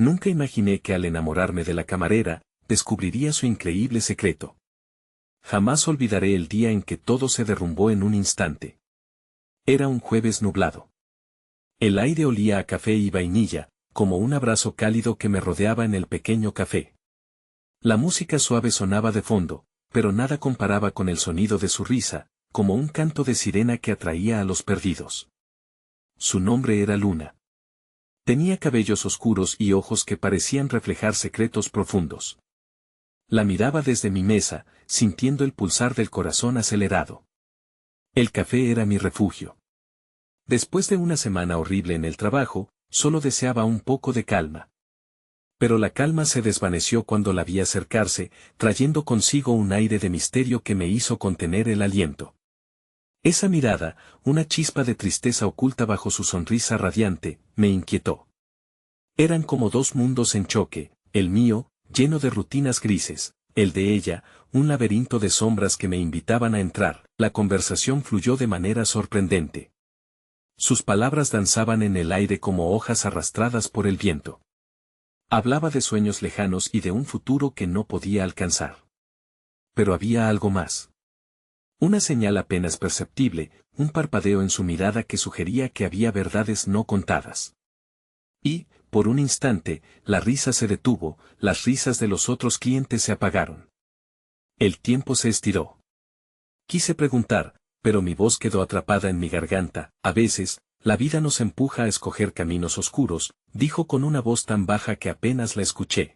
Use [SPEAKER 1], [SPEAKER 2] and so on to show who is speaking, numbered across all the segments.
[SPEAKER 1] Nunca imaginé que al enamorarme de la camarera, descubriría su increíble secreto. Jamás olvidaré el día en que todo se derrumbó en un instante. Era un jueves nublado. El aire olía a café y vainilla, como un abrazo cálido que me rodeaba en el pequeño café. La música suave sonaba de fondo, pero nada comparaba con el sonido de su risa, como un canto de sirena que atraía a los perdidos. Su nombre era Luna. Tenía cabellos oscuros y ojos que parecían reflejar secretos profundos. La miraba desde mi mesa, sintiendo el pulsar del corazón acelerado. El café era mi refugio. Después de una semana horrible en el trabajo, solo deseaba un poco de calma. Pero la calma se desvaneció cuando la vi acercarse, trayendo consigo un aire de misterio que me hizo contener el aliento. Esa mirada, una chispa de tristeza oculta bajo su sonrisa radiante, me inquietó. Eran como dos mundos en choque, el mío, lleno de rutinas grises, el de ella, un laberinto de sombras que me invitaban a entrar. La conversación fluyó de manera sorprendente. Sus palabras danzaban en el aire como hojas arrastradas por el viento. Hablaba de sueños lejanos y de un futuro que no podía alcanzar. Pero había algo más. Una señal apenas perceptible, un parpadeo en su mirada que sugería que había verdades no contadas. Y, por un instante, la risa se detuvo, las risas de los otros clientes se apagaron. El tiempo se estiró. Quise preguntar, pero mi voz quedó atrapada en mi garganta. A veces, la vida nos empuja a escoger caminos oscuros, dijo con una voz tan baja que apenas la escuché.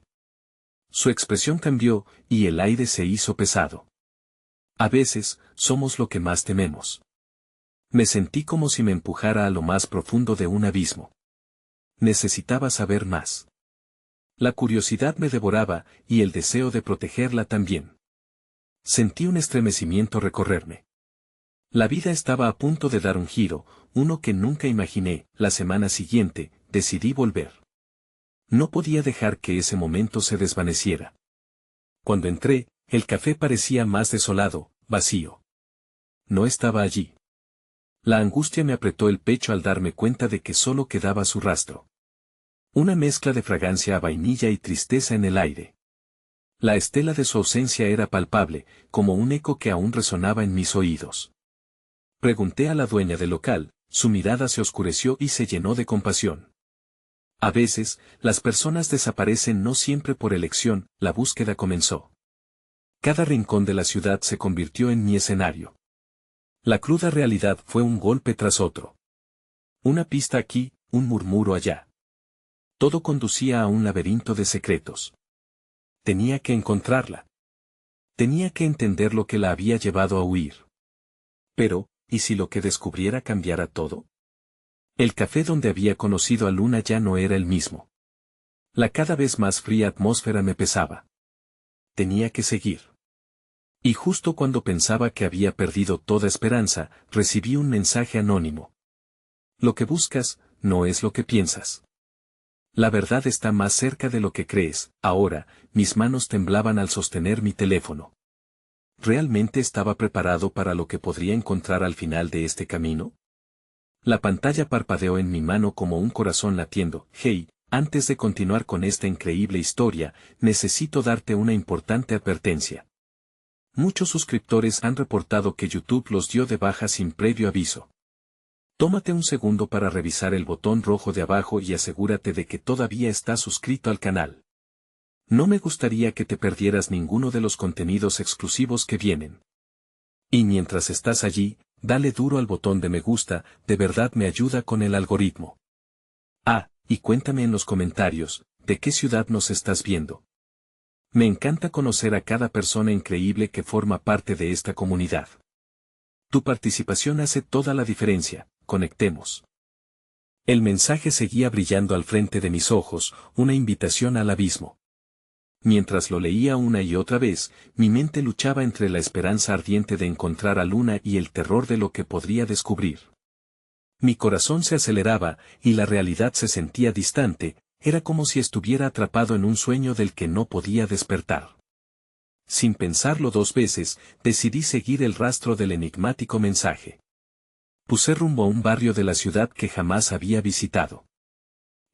[SPEAKER 1] Su expresión cambió, y el aire se hizo pesado. A veces, somos lo que más tememos. Me sentí como si me empujara a lo más profundo de un abismo. Necesitaba saber más. La curiosidad me devoraba, y el deseo de protegerla también. Sentí un estremecimiento recorrerme. La vida estaba a punto de dar un giro, uno que nunca imaginé. La semana siguiente, decidí volver. No podía dejar que ese momento se desvaneciera. Cuando entré, el café parecía más desolado, vacío. No estaba allí. La angustia me apretó el pecho al darme cuenta de que solo quedaba su rastro. Una mezcla de fragancia a vainilla y tristeza en el aire. La estela de su ausencia era palpable, como un eco que aún resonaba en mis oídos. Pregunté a la dueña del local, su mirada se oscureció y se llenó de compasión. A veces, las personas desaparecen no siempre por elección, la búsqueda comenzó. Cada rincón de la ciudad se convirtió en mi escenario. La cruda realidad fue un golpe tras otro. Una pista aquí, un murmuro allá. Todo conducía a un laberinto de secretos. Tenía que encontrarla. Tenía que entender lo que la había llevado a huir. Pero, ¿y si lo que descubriera cambiara todo? El café donde había conocido a Luna ya no era el mismo. La cada vez más fría atmósfera me pesaba. Tenía que seguir. Y justo cuando pensaba que había perdido toda esperanza, recibí un mensaje anónimo. Lo que buscas, no es lo que piensas. La verdad está más cerca de lo que crees. Ahora, mis manos temblaban al sostener mi teléfono. ¿Realmente estaba preparado para lo que podría encontrar al final de este camino? La pantalla parpadeó en mi mano como un corazón latiendo. Hey, antes de continuar con esta increíble historia, necesito darte una importante advertencia. Muchos suscriptores han reportado que YouTube los dio de baja sin previo aviso. Tómate un segundo para revisar el botón rojo de abajo y asegúrate de que todavía estás suscrito al canal. No me gustaría que te perdieras ninguno de los contenidos exclusivos que vienen. Y mientras estás allí, dale duro al botón de me gusta, de verdad me ayuda con el algoritmo. Ah, y cuéntame en los comentarios, ¿de qué ciudad nos estás viendo? Me encanta conocer a cada persona increíble que forma parte de esta comunidad. Tu participación hace toda la diferencia, conectemos. El mensaje seguía brillando al frente de mis ojos, una invitación al abismo. Mientras lo leía una y otra vez, mi mente luchaba entre la esperanza ardiente de encontrar a Luna y el terror de lo que podría descubrir. Mi corazón se aceleraba, y la realidad se sentía distante, era como si estuviera atrapado en un sueño del que no podía despertar. Sin pensarlo dos veces, decidí seguir el rastro del enigmático mensaje. Puse rumbo a un barrio de la ciudad que jamás había visitado.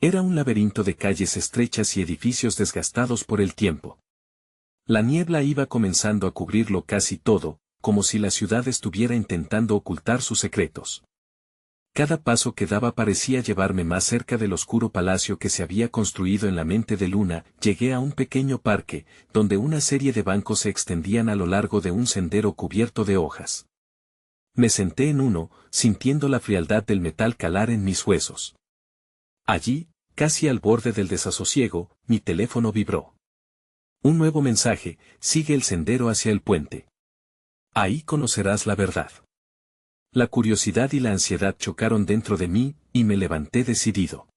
[SPEAKER 1] Era un laberinto de calles estrechas y edificios desgastados por el tiempo. La niebla iba comenzando a cubrirlo casi todo, como si la ciudad estuviera intentando ocultar sus secretos. Cada paso que daba parecía llevarme más cerca del oscuro palacio que se había construido en la mente de Luna. Llegué a un pequeño parque, donde una serie de bancos se extendían a lo largo de un sendero cubierto de hojas. Me senté en uno, sintiendo la frialdad del metal calar en mis huesos. Allí, casi al borde del desasosiego, mi teléfono vibró. Un nuevo mensaje: sigue el sendero hacia el puente. Ahí conocerás la verdad. La curiosidad y la ansiedad chocaron dentro de mí, y me levanté decidido.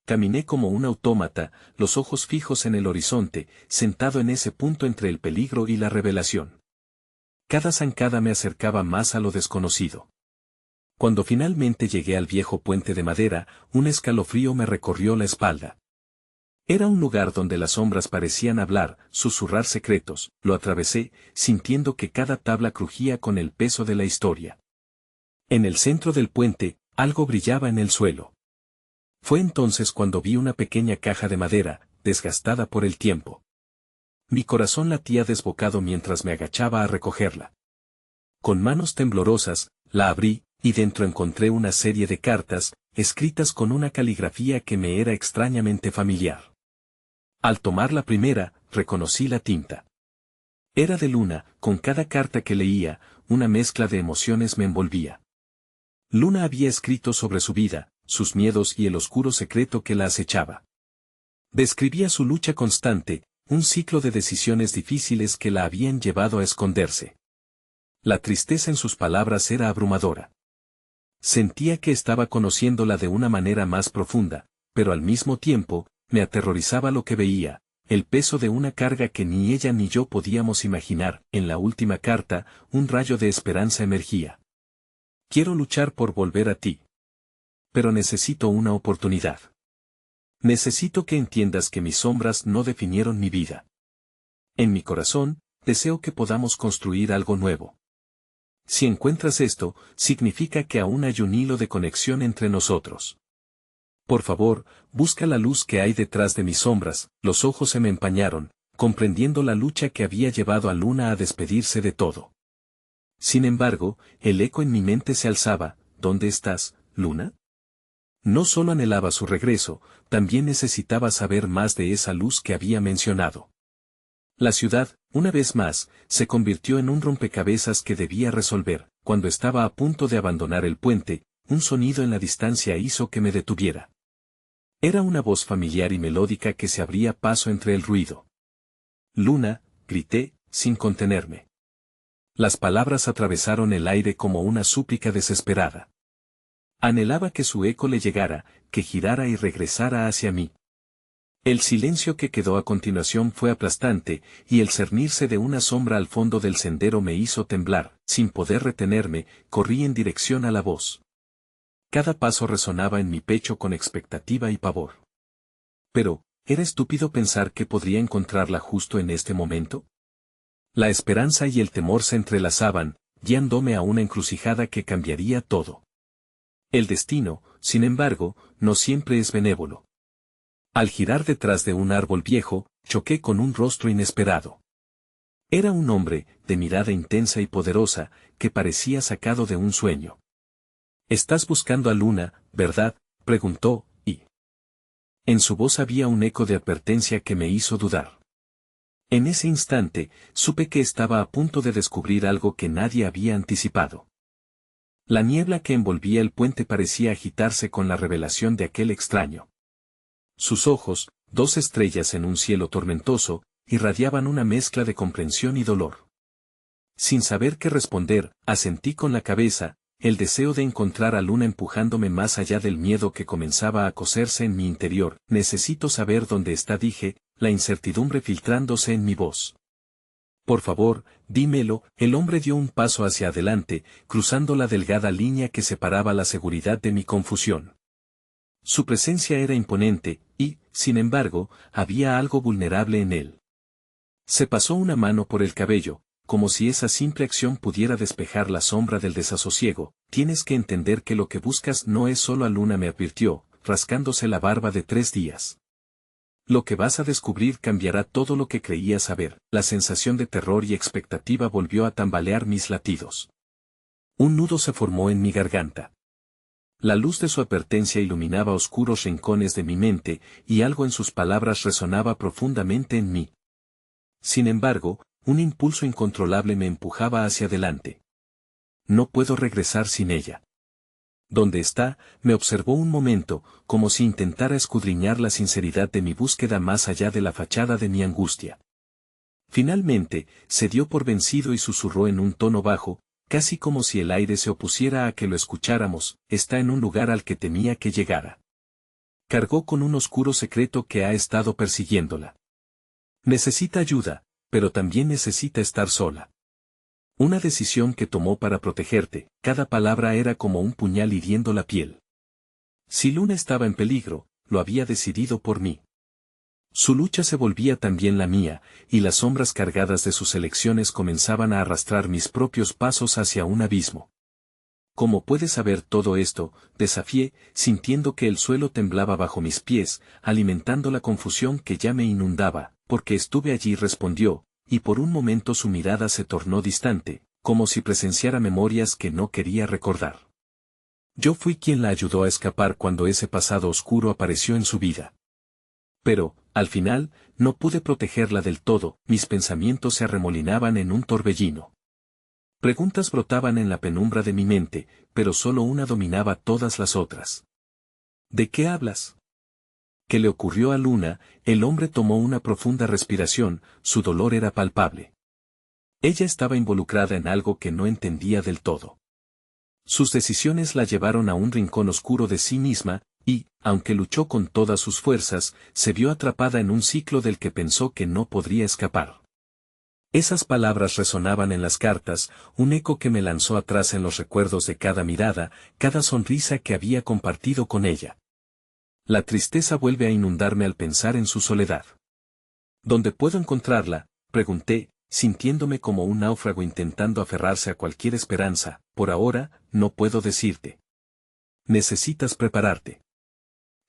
[SPEAKER 1] Caminé como un autómata, los ojos fijos en el horizonte, sentado en ese punto entre el peligro y la revelación. Cada zancada me acercaba más a lo desconocido. Cuando finalmente llegué al viejo puente de madera, un escalofrío me recorrió la espalda. Era un lugar donde las sombras parecían hablar, susurrar secretos. Lo atravesé, sintiendo que cada tabla crujía con el peso de la historia. En el centro del puente, algo brillaba en el suelo. Fue entonces cuando vi una pequeña caja de madera, desgastada por el tiempo. Mi corazón latía desbocado mientras me agachaba a recogerla. Con manos temblorosas, la abrí, y dentro encontré una serie de cartas, escritas con una caligrafía que me era extrañamente familiar. Al tomar la primera, reconocí la tinta. Era de Luna. Con cada carta que leía, una mezcla de emociones me envolvía. Luna había escrito sobre su vida, sus miedos y el oscuro secreto que la acechaba. Describía su lucha constante, un ciclo de decisiones difíciles que la habían llevado a esconderse. La tristeza en sus palabras era abrumadora. Sentía que estaba conociéndola de una manera más profunda, pero al mismo tiempo, me aterrorizaba lo que veía, el peso de una carga que ni ella ni yo podíamos imaginar. En la última carta, un rayo de esperanza emergía. Quiero luchar por volver a ti. Pero necesito una oportunidad. Necesito que entiendas que mis sombras no definieron mi vida. En mi corazón, deseo que podamos construir algo nuevo. Si encuentras esto, significa que aún hay un hilo de conexión entre nosotros. Por favor, busca la luz que hay detrás de mis sombras. Los ojos se me empañaron, comprendiendo la lucha que había llevado a Luna a despedirse de todo. Sin embargo, el eco en mi mente se alzaba: ¿dónde estás, Luna? No solo anhelaba su regreso, también necesitaba saber más de esa luz que había mencionado. La ciudad, una vez más, se convirtió en un rompecabezas que debía resolver. Cuando estaba a punto de abandonar el puente, un sonido en la distancia hizo que me detuviera. Era una voz familiar y melódica que se abría paso entre el ruido. Luna, grité, sin contenerme. Las palabras atravesaron el aire como una súplica desesperada. Anhelaba que su eco le llegara, que girara y regresara hacia mí. El silencio que quedó a continuación fue aplastante, y el cernirse de una sombra al fondo del sendero me hizo temblar. Sin poder retenerme, corrí en dirección a la voz. Cada paso resonaba en mi pecho con expectativa y pavor. Pero, ¿era estúpido pensar que podría encontrarla justo en este momento? La esperanza y el temor se entrelazaban, guiándome a una encrucijada que cambiaría todo. El destino, sin embargo, no siempre es benévolo. Al girar detrás de un árbol viejo, choqué con un rostro inesperado. Era un hombre, de mirada intensa y poderosa, que parecía sacado de un sueño. «Estás buscando a Luna, ¿verdad?», preguntó, y en su voz había un eco de advertencia que me hizo dudar. En ese instante, supe que estaba a punto de descubrir algo que nadie había anticipado. La niebla que envolvía el puente parecía agitarse con la revelación de aquel extraño. Sus ojos, dos estrellas en un cielo tormentoso, irradiaban una mezcla de comprensión y dolor. Sin saber qué responder, asentí con la cabeza, el deseo de encontrar a Luna empujándome más allá del miedo que comenzaba a cocerse en mi interior. «Necesito saber dónde está», dije, la incertidumbre filtrándose en mi voz. «Por favor, dímelo». El hombre dio un paso hacia adelante, cruzando la delgada línea que separaba la seguridad de mi confusión. Su presencia era imponente, y, sin embargo, había algo vulnerable en él. Se pasó una mano por el cabello, como si esa simple acción pudiera despejar la sombra del desasosiego. «Tienes que entender que lo que buscas no es solo a Luna», me advirtió, rascándose la barba de 3 días. Lo que vas a descubrir cambiará todo lo que creías saber. La sensación de terror y expectativa volvió a tambalear mis latidos. Un nudo se formó en mi garganta. La luz de su advertencia iluminaba oscuros rincones de mi mente, y algo en sus palabras resonaba profundamente en mí. Sin embargo, un impulso incontrolable me empujaba hacia adelante. No puedo regresar sin ella. ¿Dónde está? Me observó un momento, como si intentara escudriñar la sinceridad de mi búsqueda más allá de la fachada de mi angustia. Finalmente, se dio por vencido y susurró en un tono bajo, casi como si el aire se opusiera a que lo escucháramos: está en un lugar al que temía que llegara. Cargó con un oscuro secreto que ha estado persiguiéndola. Necesita ayuda, pero también necesita estar sola. Una decisión que tomó para protegerte. Cada palabra era como un puñal hiriendo la piel. Si Luna estaba en peligro, lo había decidido por mí. Su lucha se volvía también la mía, y las sombras cargadas de sus elecciones comenzaban a arrastrar mis propios pasos hacia un abismo. ¿Cómo puedes saber todo esto?, desafié, sintiendo que el suelo temblaba bajo mis pies, alimentando la confusión que ya me inundaba. Porque estuve allí, respondió, y por un momento su mirada se tornó distante, como si presenciara memorias que no quería recordar. Yo fui quien la ayudó a escapar cuando ese pasado oscuro apareció en su vida. Pero, al final, no pude protegerla del todo. Mis pensamientos se arremolinaban en un torbellino. Preguntas brotaban en la penumbra de mi mente, pero solo una dominaba todas las otras. ¿De qué hablas? ¿Qué le ocurrió a Luna? El hombre tomó una profunda respiración, su dolor era palpable. Ella estaba involucrada en algo que no entendía del todo. Sus decisiones la llevaron a un rincón oscuro de sí misma, y, aunque luchó con todas sus fuerzas, se vio atrapada en un ciclo del que pensó que no podría escapar. Esas palabras resonaban en las cartas, un eco que me lanzó atrás en los recuerdos de cada mirada, cada sonrisa que había compartido con ella. La tristeza vuelve a inundarme al pensar en su soledad. ¿Dónde puedo encontrarla?, pregunté, sintiéndome como un náufrago intentando aferrarse a cualquier esperanza. Por ahora, no puedo decirte. Necesitas prepararte.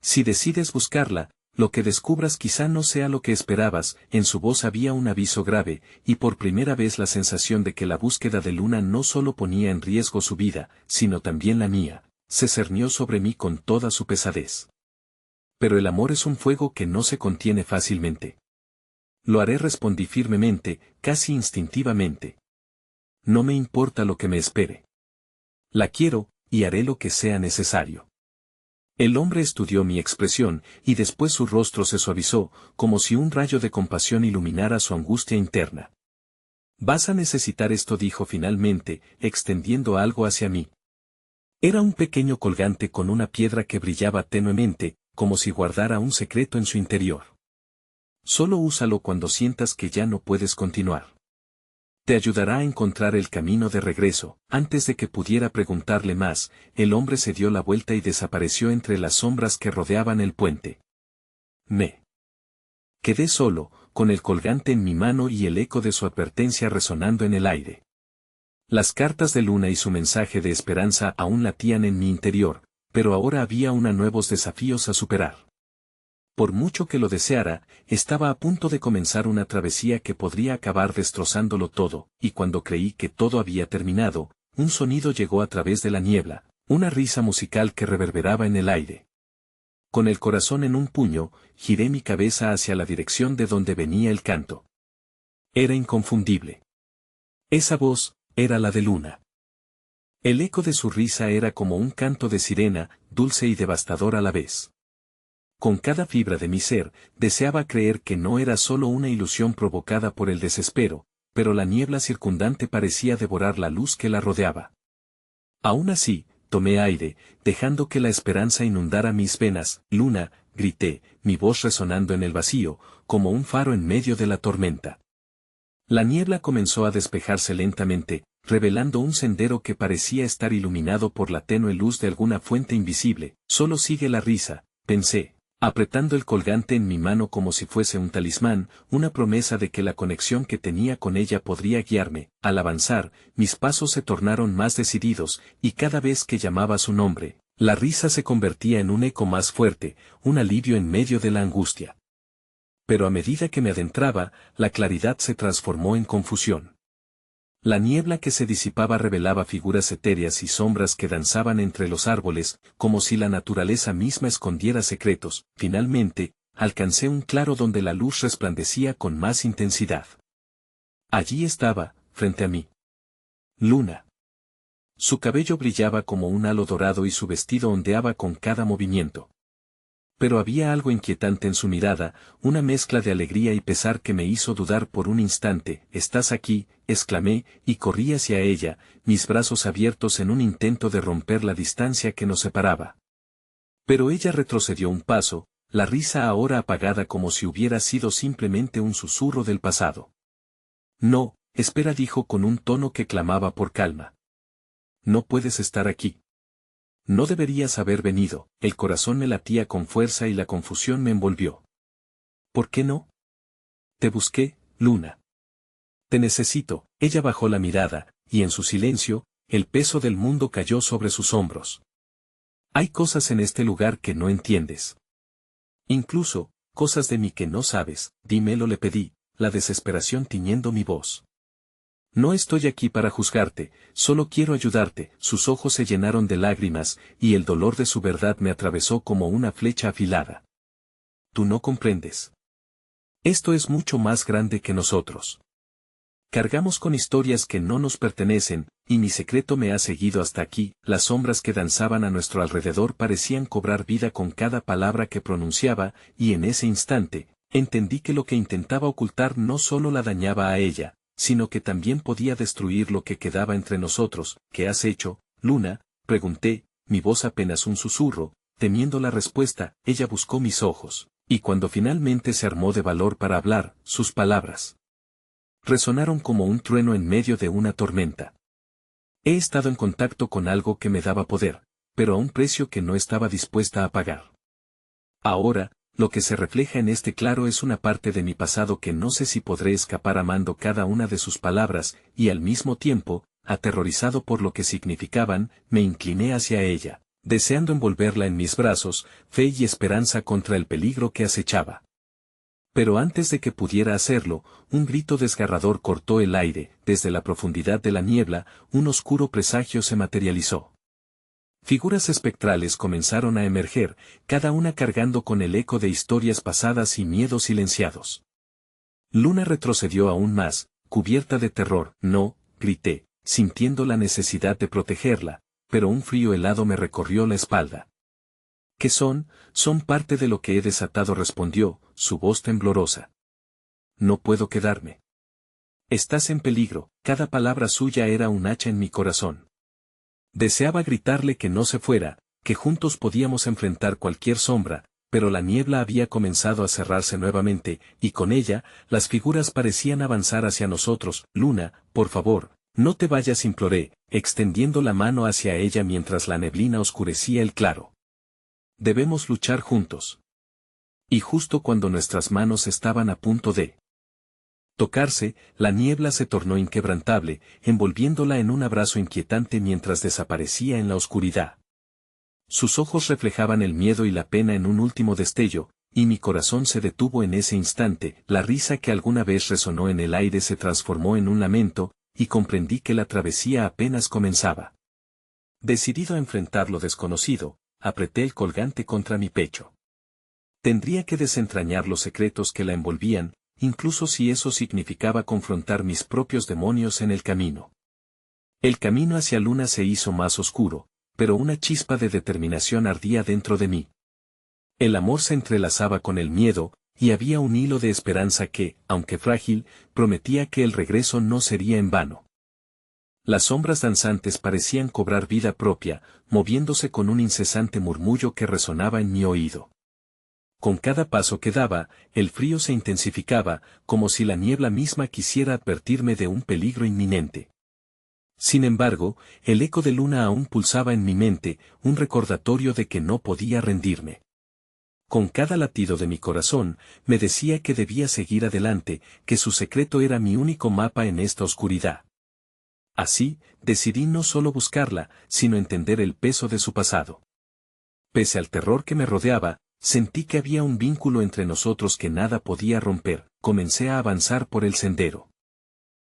[SPEAKER 1] Si decides buscarla, lo que descubras quizá no sea lo que esperabas. En su voz había un aviso grave, y por primera vez la sensación de que la búsqueda de Luna no solo ponía en riesgo su vida, sino también la mía, se cernió sobre mí con toda su pesadez. Pero el amor es un fuego que no se contiene fácilmente. Lo haré, respondí firmemente, casi instintivamente. No me importa lo que me espere. La quiero, y haré lo que sea necesario. El hombre estudió mi expresión, y después su rostro se suavizó, como si un rayo de compasión iluminara su angustia interna. Vas a necesitar esto, dijo finalmente, extendiendo algo hacia mí. Era un pequeño colgante con una piedra que brillaba tenuemente, como si guardara un secreto en su interior. Solo úsalo cuando sientas que ya no puedes continuar. Te ayudará a encontrar el camino de regreso. Antes de que pudiera preguntarle más, el hombre se dio la vuelta y desapareció entre las sombras que rodeaban el puente. Me quedé solo, con el colgante en mi mano y el eco de su advertencia resonando en el aire. Las cartas de Luna y su mensaje de esperanza aún latían en mi interior, pero ahora había nuevos desafíos a superar. Por mucho que lo deseara, estaba a punto de comenzar una travesía que podría acabar destrozándolo todo, y cuando creí que todo había terminado, un sonido llegó a través de la niebla, una risa musical que reverberaba en el aire. Con el corazón en un puño, giré mi cabeza hacia la dirección de donde venía el canto. Era inconfundible. Esa voz era la de Luna. El eco de su risa era como un canto de sirena, dulce y devastador a la vez. Con cada fibra de mi ser, deseaba creer que no era solo una ilusión provocada por el desespero, pero la niebla circundante parecía devorar la luz que la rodeaba. Aún así, tomé aire, dejando que la esperanza inundara mis venas. Luna, grité, mi voz resonando en el vacío, como un faro en medio de la tormenta. La niebla comenzó a despejarse lentamente, revelando un sendero que parecía estar iluminado por la tenue luz de alguna fuente invisible. Solo sigue la risa, pensé, apretando el colgante en mi mano como si fuese un talismán, una promesa de que la conexión que tenía con ella podría guiarme. Al avanzar, mis pasos se tornaron más decididos, y cada vez que llamaba su nombre, La risa se convertía en un eco más fuerte, un alivio en medio de la angustia. Pero a medida que me adentraba, la claridad se transformó en confusión. La niebla que se disipaba revelaba figuras etéreas y sombras que danzaban entre los árboles, como si la naturaleza misma escondiera secretos. Finalmente, alcancé un claro donde la luz resplandecía con más intensidad. Allí estaba, frente a mí, Luna. Su cabello brillaba como un halo dorado y su vestido ondeaba con cada movimiento. Pero había algo inquietante en su mirada, una mezcla de alegría y pesar que me hizo dudar por un instante. «¿Estás aquí?», exclamé, y corrí hacia ella, mis brazos abiertos en un intento de romper la distancia que nos separaba. Pero ella retrocedió un paso, la risa ahora apagada como si hubiera sido simplemente un susurro del pasado. «No, espera», dijo con un tono que clamaba por calma. «No puedes estar aquí. No deberías haber venido». El corazón me latía con fuerza y la confusión me envolvió. «¿Por qué no? Te busqué, Luna. Te necesito». Ella bajó la mirada, y en su silencio, el peso del mundo cayó sobre sus hombros. «Hay cosas en este lugar que no entiendes. Incluso, cosas de mí que no sabes, dímelo», le pedí, la desesperación tiñendo mi voz. «No estoy aquí para juzgarte, solo quiero ayudarte». Sus ojos se llenaron de lágrimas, y el dolor de su verdad me atravesó como una flecha afilada. «Tú no comprendes. Esto es mucho más grande que nosotros. Cargamos con historias que no nos pertenecen, y mi secreto me ha seguido hasta aquí». Las sombras que danzaban a nuestro alrededor parecían cobrar vida con cada palabra que pronunciaba, y en ese instante, entendí que lo que intentaba ocultar no solo la dañaba a ella, sino que también podía destruir lo que quedaba entre nosotros. «¿Qué has hecho, Luna?», pregunté, mi voz apenas un susurro, temiendo la respuesta. Ella buscó mis ojos, y cuando finalmente se armó de valor para hablar, sus palabras resonaron como un trueno en medio de una tormenta. «He estado en contacto con algo que me daba poder, pero a un precio que no estaba dispuesta a pagar. Ahora, lo que se refleja en este claro es una parte de mi pasado que no sé si podré escapar». Amando cada una de sus palabras, y al mismo tiempo, aterrorizado por lo que significaban, me incliné hacia ella, deseando envolverla en mis brazos, fe y esperanza contra el peligro que acechaba. Pero antes de que pudiera hacerlo, un grito desgarrador cortó el aire. Desde la profundidad de la niebla, un oscuro presagio se materializó. Figuras espectrales comenzaron a emerger, cada una cargando con el eco de historias pasadas y miedos silenciados. Luna retrocedió aún más, cubierta de terror. «No», grité, sintiendo la necesidad de protegerla, pero un frío helado me recorrió la espalda. «¿Qué son?». «Son parte de lo que he desatado», respondió, su voz temblorosa. «No puedo quedarme. Estás en peligro». Cada palabra suya era un hacha en mi corazón. Deseaba gritarle que no se fuera, que juntos podíamos enfrentar cualquier sombra, pero la niebla había comenzado a cerrarse nuevamente, y con ella, las figuras parecían avanzar hacia nosotros. «Luna, por favor, no te vayas», imploré, extendiendo la mano hacia ella mientras la neblina oscurecía el claro. «Debemos luchar juntos». Y justo cuando nuestras manos estaban a punto de tocarse, la niebla se tornó inquebrantable, envolviéndola en un abrazo inquietante mientras desaparecía en la oscuridad. Sus ojos reflejaban el miedo y la pena en un último destello, y mi corazón se detuvo en ese instante. La risa que alguna vez resonó en el aire se transformó en un lamento, y comprendí que la travesía apenas comenzaba. Decidido a enfrentar lo desconocido, apreté el colgante contra mi pecho. Tendría que desentrañar los secretos que la envolvían, incluso si eso significaba confrontar mis propios demonios en el camino. El camino hacia Luna se hizo más oscuro, pero una chispa de determinación ardía dentro de mí. El amor se entrelazaba con el miedo, y había un hilo de esperanza que, aunque frágil, prometía que el regreso no sería en vano. Las sombras danzantes parecían cobrar vida propia, moviéndose con un incesante murmullo que resonaba en mi oído. Con cada paso que daba, el frío se intensificaba, como si la niebla misma quisiera advertirme de un peligro inminente. Sin embargo, el eco de Luna aún pulsaba en mi mente, un recordatorio de que no podía rendirme. Con cada latido de mi corazón, me decía que debía seguir adelante, que su secreto era mi único mapa en esta oscuridad. Así, decidí no solo buscarla, sino entender el peso de su pasado. Pese al terror que me rodeaba, sentí que había un vínculo entre nosotros que nada podía romper. Comencé a avanzar por el sendero.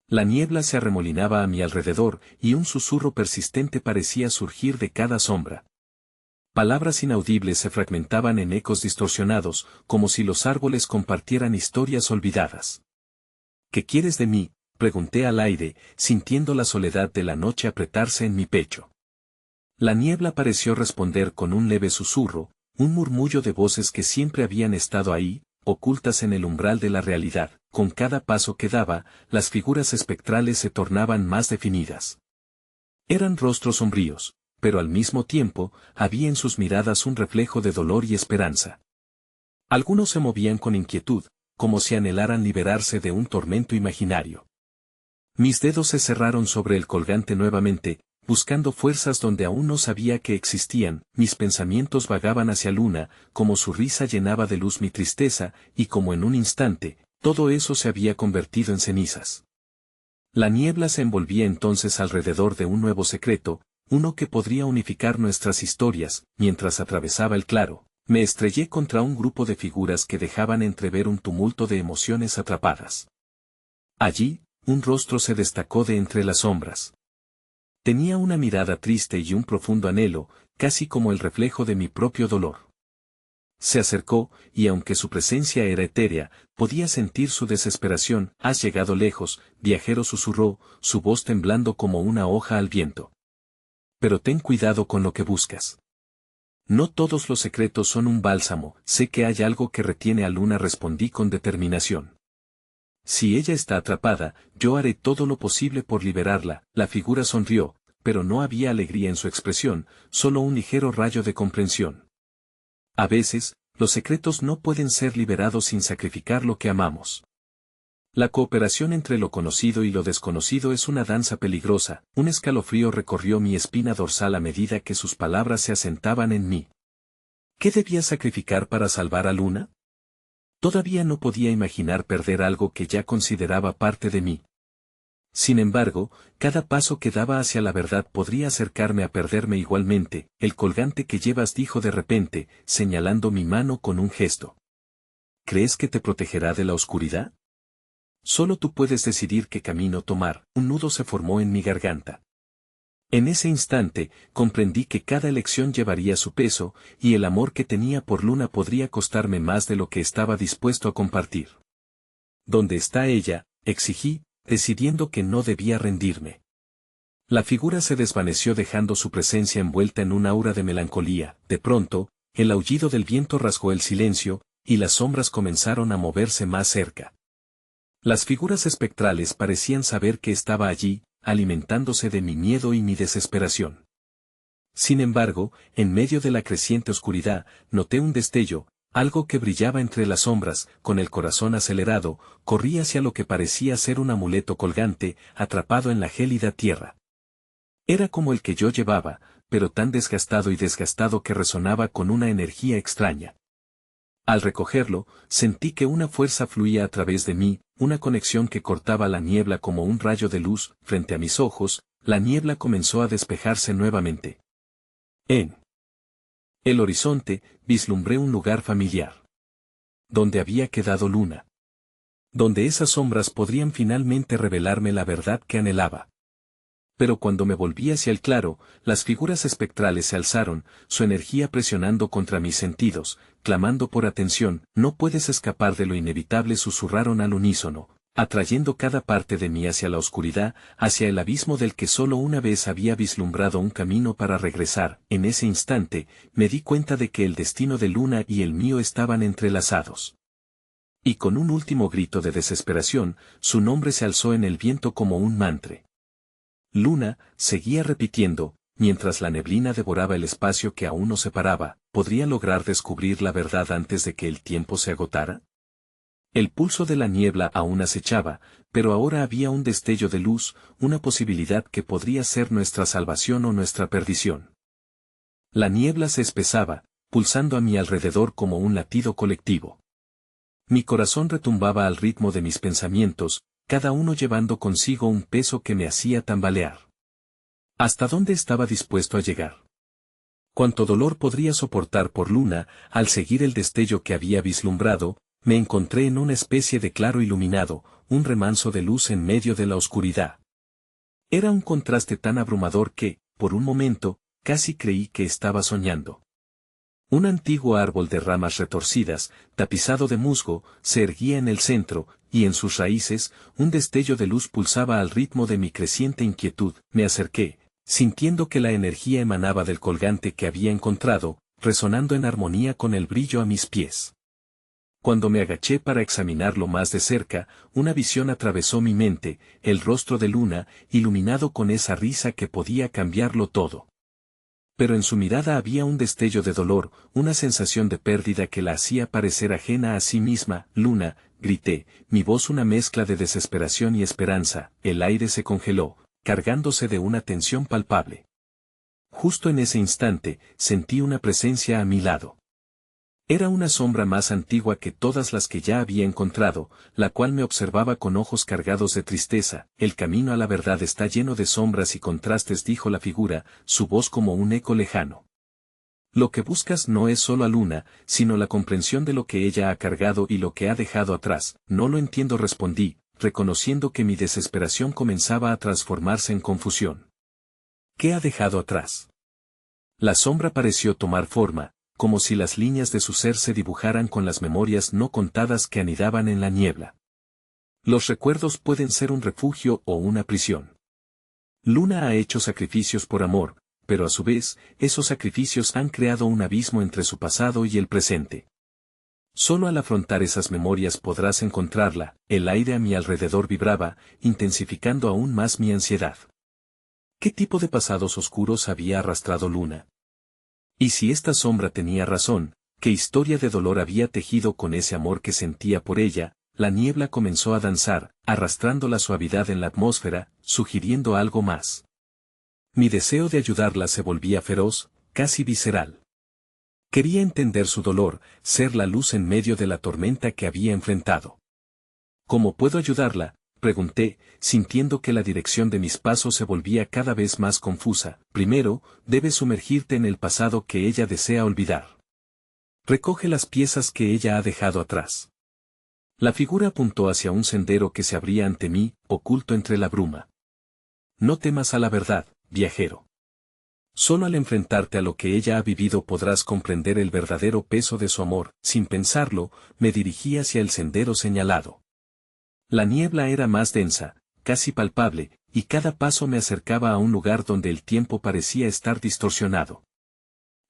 [SPEAKER 1] La niebla se arremolinaba a mi alrededor y un susurro persistente parecía surgir de cada sombra. Palabras inaudibles se fragmentaban en ecos distorsionados, como si los árboles compartieran historias olvidadas. ¿Qué quieres de mí?, pregunté al aire, sintiendo la soledad de la noche apretarse en mi pecho. La niebla pareció responder con un leve susurro, un murmullo de voces que siempre habían estado ahí, ocultas en el umbral de la realidad. Con cada paso que daba, las figuras espectrales se tornaban más definidas. Eran rostros sombríos, pero al mismo tiempo, había en sus miradas un reflejo de dolor y esperanza. Algunos se movían con inquietud, como si anhelaran liberarse de un tormento imaginario. Mis dedos se cerraron sobre el colgante nuevamente, buscando fuerzas donde aún no sabía que existían. Mis pensamientos vagaban hacia Luna, como su risa llenaba de luz mi tristeza, y como en un instante, todo eso se había convertido en cenizas. La niebla se envolvía entonces alrededor de un nuevo secreto, uno que podría unificar nuestras historias. Mientras atravesaba el claro, me estrellé contra un grupo de figuras que dejaban entrever un tumulto de emociones atrapadas. Allí, un rostro se destacó de entre las sombras. Tenía una mirada triste y un profundo anhelo, casi como el reflejo de mi propio dolor. Se acercó, y aunque su presencia era etérea, podía sentir su desesperación. «Has llegado lejos», viajero susurró, su voz temblando como una hoja al viento. «Pero ten cuidado con lo que buscas. No todos los secretos son un bálsamo». «Sé que hay algo que retiene a Luna», respondí con determinación. «Si ella está atrapada, yo haré todo lo posible por liberarla». La figura sonrió, pero no había alegría en su expresión, solo un ligero rayo de comprensión. A veces, los secretos no pueden ser liberados sin sacrificar lo que amamos. La cooperación entre lo conocido y lo desconocido es una danza peligrosa. Un escalofrío recorrió mi espina dorsal a medida que sus palabras se asentaban en mí. ¿Qué debía sacrificar para salvar a Luna? Todavía no podía imaginar perder algo que ya consideraba parte de mí. Sin embargo, cada paso que daba hacia la verdad podría acercarme a perderme igualmente. «El colgante que llevas», dijo de repente, señalando mi mano con un gesto. «¿Crees que te protegerá de la oscuridad? Solo tú puedes decidir qué camino tomar». Un nudo se formó en mi garganta. En ese instante, comprendí que cada elección llevaría su peso, y el amor que tenía por Luna podría costarme más de lo que estaba dispuesto a compartir. «¿Dónde está ella?», exigí, decidiendo que no debía rendirme. La figura se desvaneció dejando su presencia envuelta en un aura de melancolía. De pronto, el aullido del viento rasgó el silencio, y las sombras comenzaron a moverse más cerca. Las figuras espectrales parecían saber que estaba allí, alimentándose de mi miedo y mi desesperación. Sin embargo, en medio de la creciente oscuridad, noté un destello, algo que brillaba entre las sombras. Con el corazón acelerado, corrí hacia lo que parecía ser un amuleto colgante, atrapado en la gélida tierra. Era como el que yo llevaba, pero tan desgastado y desgastado que resonaba con una energía extraña. Al recogerlo, sentí que una fuerza fluía a través de mí, una conexión que cortaba la niebla como un rayo de luz. Frente a mis ojos, la niebla comenzó a despejarse nuevamente. En el horizonte, vislumbré un lugar familiar. Donde había quedado Luna. Donde esas sombras podrían finalmente revelarme la verdad que anhelaba. Pero cuando me volví hacia el claro, las figuras espectrales se alzaron, su energía presionando contra mis sentidos, clamando por atención. «No puedes escapar de lo inevitable», susurraron al unísono, atrayendo cada parte de mí hacia la oscuridad, hacia el abismo del que solo una vez había vislumbrado un camino para regresar. En ese instante, me di cuenta de que el destino de Luna y el mío estaban entrelazados. Y con un último grito de desesperación, su nombre se alzó en el viento como un mantra. «Luna», seguía repitiendo, mientras la neblina devoraba el espacio que aún nos separaba. ¿Podría lograr descubrir la verdad antes de que el tiempo se agotara? El pulso de la niebla aún acechaba, pero ahora había un destello de luz, una posibilidad que podría ser nuestra salvación o nuestra perdición. La niebla se espesaba, pulsando a mi alrededor como un latido colectivo. Mi corazón retumbaba al ritmo de mis pensamientos, cada uno llevando consigo un peso que me hacía tambalear. ¿Hasta dónde estaba dispuesto a llegar? Cuánto dolor podría soportar por Luna, al seguir el destello que había vislumbrado, me encontré en una especie de claro iluminado, un remanso de luz en medio de la oscuridad. Era un contraste tan abrumador que, por un momento, casi creí que estaba soñando. Un antiguo árbol de ramas retorcidas, tapizado de musgo, se erguía en el centro, y en sus raíces, un destello de luz pulsaba al ritmo de mi creciente inquietud. Me acerqué, sintiendo que la energía emanaba del colgante que había encontrado, resonando en armonía con el brillo a mis pies. Cuando me agaché para examinarlo más de cerca, una visión atravesó mi mente, el rostro de Luna, iluminado con esa risa que podía cambiarlo todo. Pero en su mirada había un destello de dolor, una sensación de pérdida que la hacía parecer ajena a sí misma. Luna, grité, mi voz una mezcla de desesperación y esperanza. El aire se congeló, cargándose de una tensión palpable. Justo en ese instante, sentí una presencia a mi lado. Era una sombra más antigua que todas las que ya había encontrado, la cual me observaba con ojos cargados de tristeza. El camino a la verdad está lleno de sombras y contrastes, dijo la figura, su voz como un eco lejano. Lo que buscas no es solo a Luna, sino la comprensión de lo que ella ha cargado y lo que ha dejado atrás. No lo entiendo, respondí, reconociendo que mi desesperación comenzaba a transformarse en confusión. ¿Qué ha dejado atrás? La sombra pareció tomar forma, como si las líneas de su ser se dibujaran con las memorias no contadas que anidaban en la niebla. Los recuerdos pueden ser un refugio o una prisión. Luna ha hecho sacrificios por amor, pero a su vez, esos sacrificios han creado un abismo entre su pasado y el presente. Solo al afrontar esas memorias podrás encontrarla. El aire a mi alrededor vibraba, intensificando aún más mi ansiedad. ¿Qué tipo de pasados oscuros había arrastrado Luna? Y si esta sombra tenía razón, ¿qué historia de dolor había tejido con ese amor que sentía por ella? La niebla comenzó a danzar, arrastrando la suavidad en la atmósfera, sugiriendo algo más. Mi deseo de ayudarla se volvía feroz, casi visceral. Quería entender su dolor, ser la luz en medio de la tormenta que había enfrentado. ¿Cómo puedo ayudarla?, pregunté, sintiendo que la dirección de mis pasos se volvía cada vez más confusa. Primero, debes sumergirte en el pasado que ella desea olvidar. Recoge las piezas que ella ha dejado atrás. La figura apuntó hacia un sendero que se abría ante mí, oculto entre la bruma. No temas a la verdad, viajero. Solo al enfrentarte a lo que ella ha vivido podrás comprender el verdadero peso de su amor. Sin pensarlo, me dirigí hacia el sendero señalado. La niebla era más densa, casi palpable, y cada paso me acercaba a un lugar donde el tiempo parecía estar distorsionado.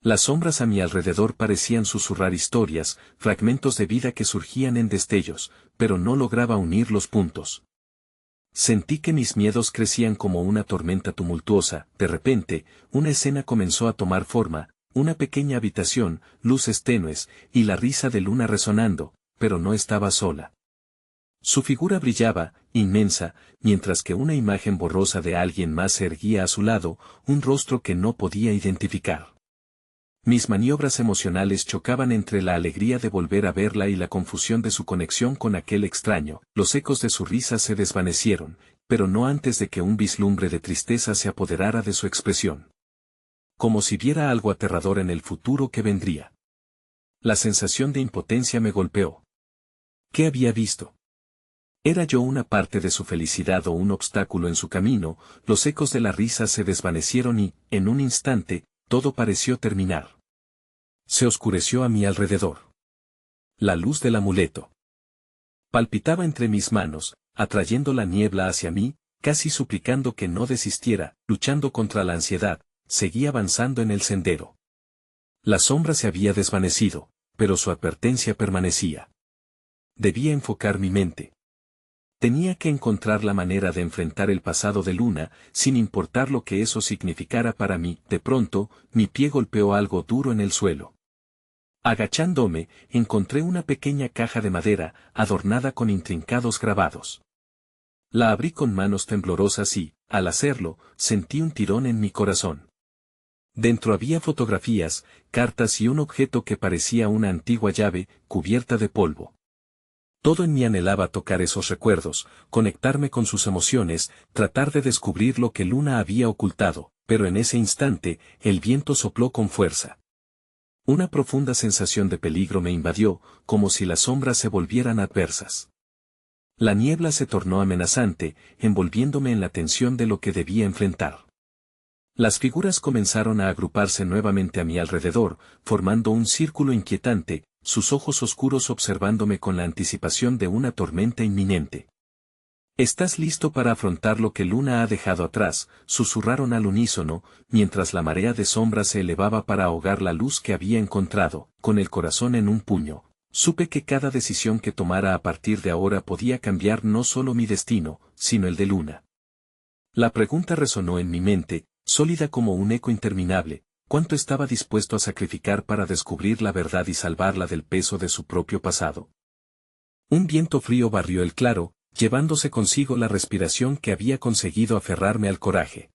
[SPEAKER 1] Las sombras a mi alrededor parecían susurrar historias, fragmentos de vida que surgían en destellos, pero no lograba unir los puntos. Sentí que mis miedos crecían como una tormenta tumultuosa. De repente, una escena comenzó a tomar forma, una pequeña habitación, luces tenues, y la risa de Luna resonando, pero no estaba sola. Su figura brillaba, inmensa, mientras que una imagen borrosa de alguien más se erguía a su lado, un rostro que no podía identificar. Mis maniobras emocionales chocaban entre la alegría de volver a verla y la confusión de su conexión con aquel extraño. Los ecos de su risa se desvanecieron, pero no antes de que un vislumbre de tristeza se apoderara de su expresión. Como si viera algo aterrador en el futuro que vendría. La sensación de impotencia me golpeó. ¿Qué había visto? ¿Era yo una parte de su felicidad o un obstáculo en su camino? Los ecos de la risa se desvanecieron y, en un instante, todo pareció terminar. Se oscureció a mi alrededor. La luz del amuleto palpitaba entre mis manos, atrayendo la niebla hacia mí, casi suplicando que no desistiera. Luchando contra la ansiedad, seguí avanzando en el sendero. La sombra se había desvanecido, pero su advertencia permanecía. Debía enfocar mi mente. Tenía que encontrar la manera de enfrentar el pasado de Luna, sin importar lo que eso significara para mí. De pronto, mi pie golpeó algo duro en el suelo. Agachándome, encontré una pequeña caja de madera, adornada con intrincados grabados. La abrí con manos temblorosas y, al hacerlo, sentí un tirón en mi corazón. Dentro había fotografías, cartas y un objeto que parecía una antigua llave, cubierta de polvo. Todo en mí anhelaba tocar esos recuerdos, conectarme con sus emociones, tratar de descubrir lo que Luna había ocultado, pero en ese instante, el viento sopló con fuerza. Una profunda sensación de peligro me invadió, como si las sombras se volvieran adversas. La niebla se tornó amenazante, envolviéndome en la tensión de lo que debía enfrentar. Las figuras comenzaron a agruparse nuevamente a mi alrededor, formando un círculo inquietante, sus ojos oscuros observándome con la anticipación de una tormenta inminente. «¿Estás listo para afrontar lo que Luna ha dejado atrás?», susurraron al unísono, mientras la marea de sombras se elevaba para ahogar la luz que había encontrado. Con el corazón en un puño, supe que cada decisión que tomara a partir de ahora podía cambiar no solo mi destino, sino el de Luna. La pregunta resonó en mi mente, sólida como un eco interminable: ¿cuánto estaba dispuesto a sacrificar para descubrir la verdad y salvarla del peso de su propio pasado? Un viento frío barrió el claro, llevándose consigo la respiración que había conseguido aferrarme al coraje.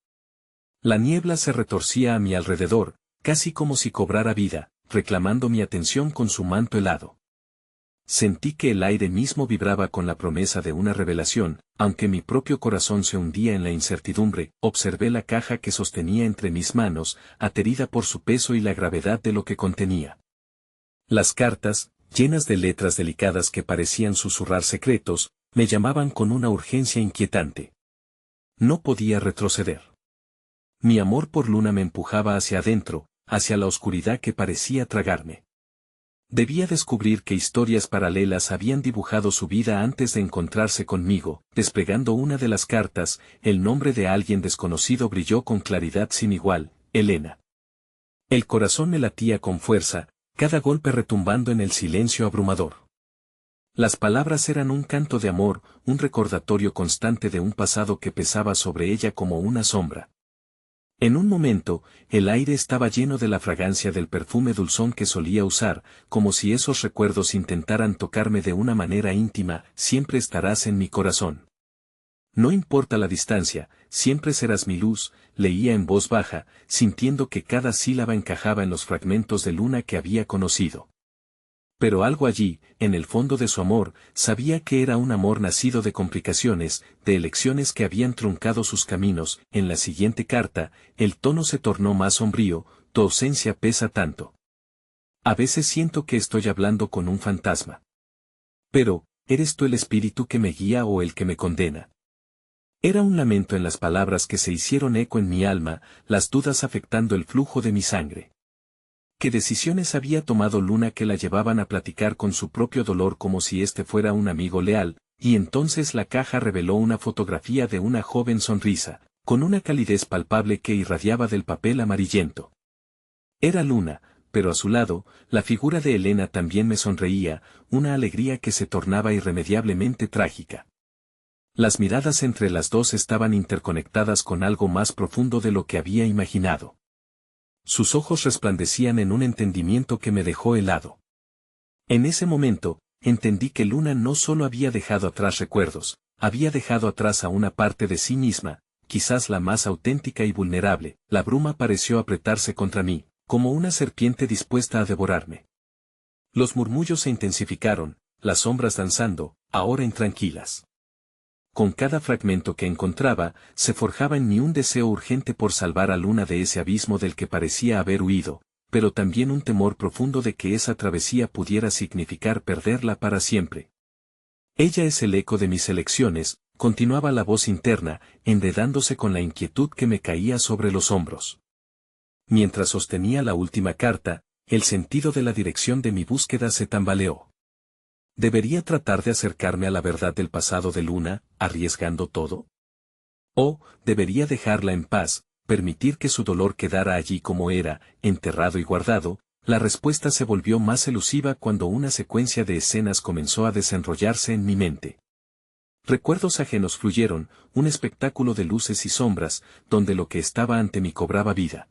[SPEAKER 1] La niebla se retorcía a mi alrededor, casi como si cobrara vida, reclamando mi atención con su manto helado. Sentí que el aire mismo vibraba con la promesa de una revelación, aunque mi propio corazón se hundía en la incertidumbre. Observé la caja que sostenía entre mis manos, aterida por su peso y la gravedad de lo que contenía. Las cartas, llenas de letras delicadas que parecían susurrar secretos, me llamaban con una urgencia inquietante. No podía retroceder. Mi amor por Luna me empujaba hacia adentro, hacia la oscuridad que parecía tragarme. Debía descubrir qué historias paralelas habían dibujado su vida antes de encontrarse conmigo. Desplegando una de las cartas, el nombre de alguien desconocido brilló con claridad sin igual: Elena. El corazón me latía con fuerza, cada golpe retumbando en el silencio abrumador. Las palabras eran un canto de amor, un recordatorio constante de un pasado que pesaba sobre ella como una sombra. En un momento, el aire estaba lleno de la fragancia del perfume dulzón que solía usar, como si esos recuerdos intentaran tocarme de una manera íntima: siempre estarás en mi corazón. No importa la distancia, siempre serás mi luz, leía en voz baja, sintiendo que cada sílaba encajaba en los fragmentos de Luna que había conocido. Pero algo allí, en el fondo de su amor, sabía que era un amor nacido de complicaciones, de elecciones que habían truncado sus caminos. En la siguiente carta, el tono se tornó más sombrío: tu ausencia pesa tanto. A veces siento que estoy hablando con un fantasma. Pero, ¿eres tú el espíritu que me guía o el que me condena? Era un lamento en las palabras que se hicieron eco en mi alma, las dudas afectando el flujo de mi sangre. ¿Qué decisiones había tomado Luna que la llevaban a platicar con su propio dolor como si este fuera un amigo leal? Y entonces la caja reveló una fotografía de una joven sonrisa, con una calidez palpable que irradiaba del papel amarillento. Era Luna, pero a su lado, la figura de Elena también me sonreía, una alegría que se tornaba irremediablemente trágica. Las miradas entre las dos estaban interconectadas con algo más profundo de lo que había imaginado. Sus ojos resplandecían en un entendimiento que me dejó helado. En ese momento, entendí que Luna no solo había dejado atrás recuerdos, había dejado atrás a una parte de sí misma, quizás la más auténtica y vulnerable. La bruma pareció apretarse contra mí, como una serpiente dispuesta a devorarme. Los murmullos se intensificaron, las sombras danzando, ahora intranquilas. Con cada fragmento que encontraba, se forjaba en mí un deseo urgente por salvar a Luna de ese abismo del que parecía haber huido, pero también un temor profundo de que esa travesía pudiera significar perderla para siempre. Ella es el eco de mis elecciones, continuaba la voz interna, enredándose con la inquietud que me caía sobre los hombros. Mientras sostenía la última carta, el sentido de la dirección de mi búsqueda se tambaleó. ¿Debería tratar de acercarme a la verdad del pasado de Luna, arriesgando todo? ¿O debería dejarla en paz, permitir que su dolor quedara allí como era, enterrado y guardado? La respuesta se volvió más elusiva cuando una secuencia de escenas comenzó a desenrollarse en mi mente. Recuerdos ajenos fluyeron, un espectáculo de luces y sombras, donde lo que estaba ante mí cobraba vida.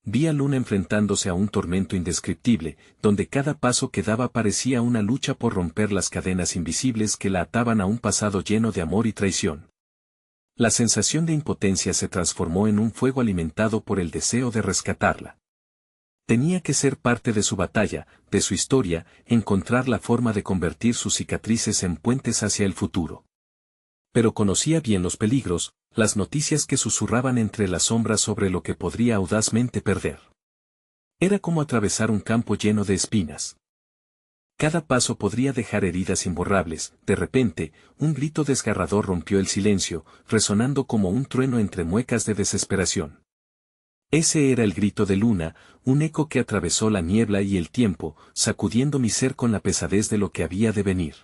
[SPEAKER 1] Vi a Luna enfrentándose a un tormento indescriptible, donde cada paso que daba parecía una lucha por romper las cadenas invisibles que la ataban a un pasado lleno de amor y traición. La sensación de impotencia se transformó en un fuego alimentado por el deseo de rescatarla. Tenía que ser parte de su batalla, de su historia, encontrar la forma de convertir sus cicatrices en puentes hacia el futuro. Pero conocía bien los peligros, las noticias que susurraban entre las sombras sobre lo que podría audazmente perder. Era como atravesar un campo lleno de espinas. Cada paso podría dejar heridas imborrables. De repente, un grito desgarrador rompió el silencio, resonando como un trueno entre muecas de desesperación. Ese era el grito de Luna, un eco que atravesó la niebla y el tiempo, sacudiendo mi ser con la pesadez de lo que había de venir.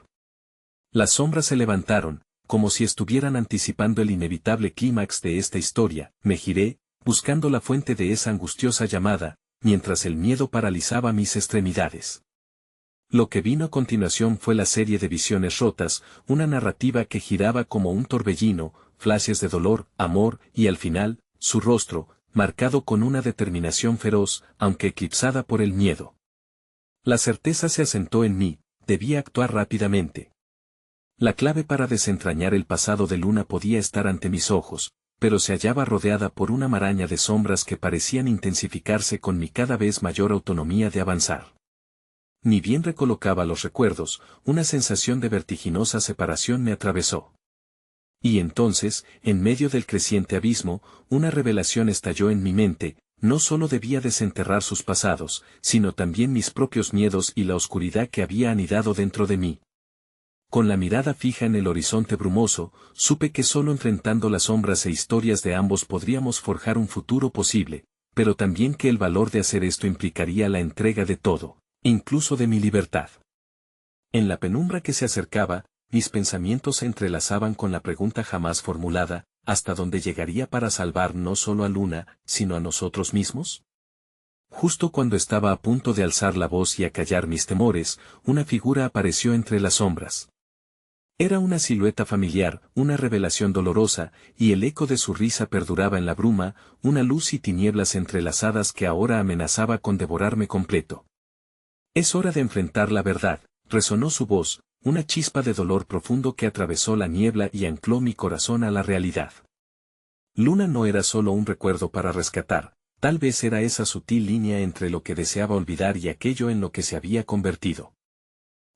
[SPEAKER 1] Las sombras se levantaron, como si estuvieran anticipando el inevitable clímax de esta historia. Me giré, buscando la fuente de esa angustiosa llamada, mientras el miedo paralizaba mis extremidades. Lo que vino a continuación fue la serie de visiones rotas, una narrativa que giraba como un torbellino, flashes de dolor, amor, y al final, su rostro, marcado con una determinación feroz, aunque eclipsada por el miedo. La certeza se asentó en mí, debía actuar rápidamente. La clave para desentrañar el pasado de Luna podía estar ante mis ojos, pero se hallaba rodeada por una maraña de sombras que parecían intensificarse con mi cada vez mayor autonomía de avanzar. Ni bien recolocaba los recuerdos, una sensación de vertiginosa separación me atravesó. Y entonces, en medio del creciente abismo, una revelación estalló en mi mente. No solo debía desenterrar sus pasados, sino también mis propios miedos y la oscuridad que había anidado dentro de mí. Con la mirada fija en el horizonte brumoso, supe que solo enfrentando las sombras e historias de ambos podríamos forjar un futuro posible, pero también que el valor de hacer esto implicaría la entrega de todo, incluso de mi libertad. En la penumbra que se acercaba, mis pensamientos se entrelazaban con la pregunta jamás formulada, ¿hasta dónde llegaría para salvar no solo a Luna, sino a nosotros mismos? Justo cuando estaba a punto de alzar la voz y acallar mis temores, una figura apareció entre las sombras. Era una silueta familiar, una revelación dolorosa, y el eco de su risa perduraba en la bruma, una luz y tinieblas entrelazadas que ahora amenazaba con devorarme completo. Es hora de enfrentar la verdad, resonó su voz, una chispa de dolor profundo que atravesó la niebla y ancló mi corazón a la realidad. Luna no era solo un recuerdo para rescatar, tal vez era esa sutil línea entre lo que deseaba olvidar y aquello en lo que se había convertido.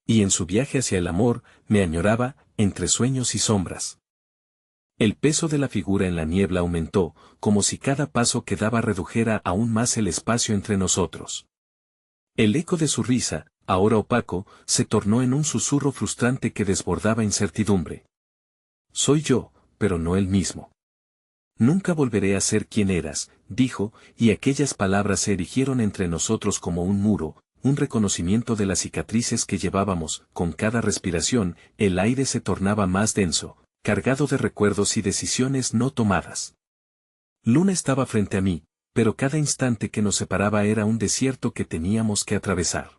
[SPEAKER 1] Y en su viaje hacia el amor, me añoraba, entre sueños y sombras. El peso de la figura en la niebla aumentó, como si cada paso que daba redujera aún más el espacio entre nosotros. El eco de su risa, ahora opaco, se tornó en un susurro frustrante que desbordaba incertidumbre. Soy yo, pero no el mismo. Nunca volveré a ser quien eras, dijo, y aquellas palabras se erigieron entre nosotros como un muro, un reconocimiento de las cicatrices que llevábamos. Con cada respiración, el aire se tornaba más denso, cargado de recuerdos y decisiones no tomadas. Luna estaba frente a mí, pero cada instante que nos separaba era un desierto que teníamos que atravesar.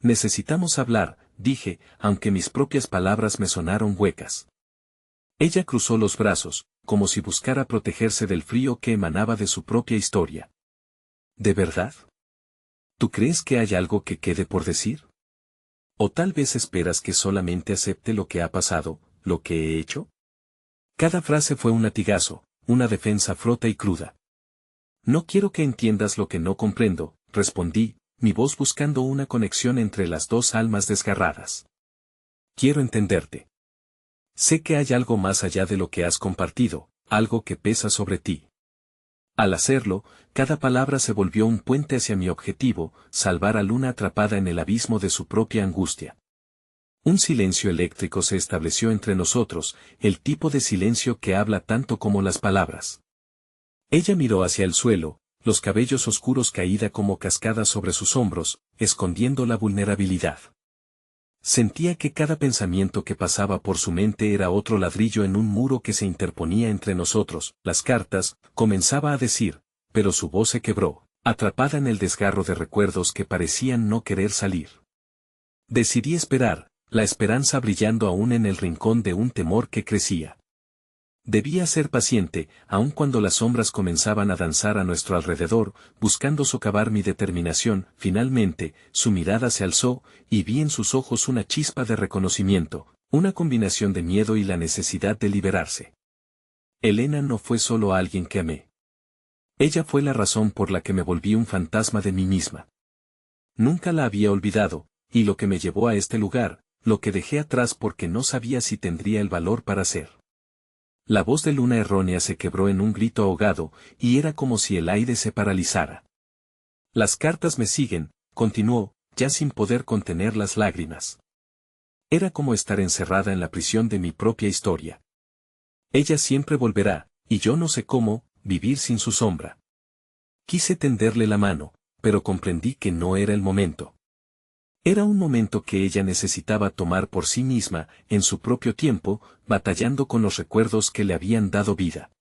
[SPEAKER 1] Necesitamos hablar, dije, aunque mis propias palabras me sonaron huecas. Ella cruzó los brazos, como si buscara protegerse del frío que emanaba de su propia historia. ¿De verdad? ¿Tú crees que hay algo que quede por decir? ¿O tal vez esperas que solamente acepte lo que ha pasado, lo que he hecho? Cada frase fue un latigazo, una defensa frota y cruda. No quiero que entiendas lo que no comprendo, respondí, mi voz buscando una conexión entre las dos almas desgarradas. Quiero entenderte. Sé que hay algo más allá de lo que has compartido, algo que pesa sobre ti. Al hacerlo, cada palabra se volvió un puente hacia mi objetivo, salvar a Luna atrapada en el abismo de su propia angustia. Un silencio eléctrico se estableció entre nosotros, el tipo de silencio que habla tanto como las palabras. Ella miró hacia el suelo, los cabellos oscuros caída como cascadas sobre sus hombros, escondiendo la vulnerabilidad. Sentía que cada pensamiento que pasaba por su mente era otro ladrillo en un muro que se interponía entre nosotros. Las cartas, comenzaba a decir, pero su voz se quebró, atrapada en el desgarro de recuerdos que parecían no querer salir. Decidí esperar, la esperanza brillando aún en el rincón de un temor que crecía. Debía ser paciente, aun cuando las sombras comenzaban a danzar a nuestro alrededor, buscando socavar mi determinación. Finalmente, su mirada se alzó, y vi en sus ojos una chispa de reconocimiento, una combinación de miedo y la necesidad de liberarse. Elena no fue solo alguien que amé. Ella fue la razón por la que me volví un fantasma de mí misma. Nunca la había olvidado, y lo que me llevó a este lugar, lo que dejé atrás porque no sabía si tendría el valor para ser. La voz de Luna errónea se quebró en un grito ahogado, y era como si el aire se paralizara. Las cartas me siguen, continuó, ya sin poder contener las lágrimas. Era como estar encerrada en la prisión de mi propia historia. Ella siempre volverá, y yo no sé cómo, vivir sin su sombra. Quise tenderle la mano, pero comprendí que no era el momento. Era un momento que ella necesitaba tomar por sí misma, en su propio tiempo, batallando con los recuerdos que le habían dado vida.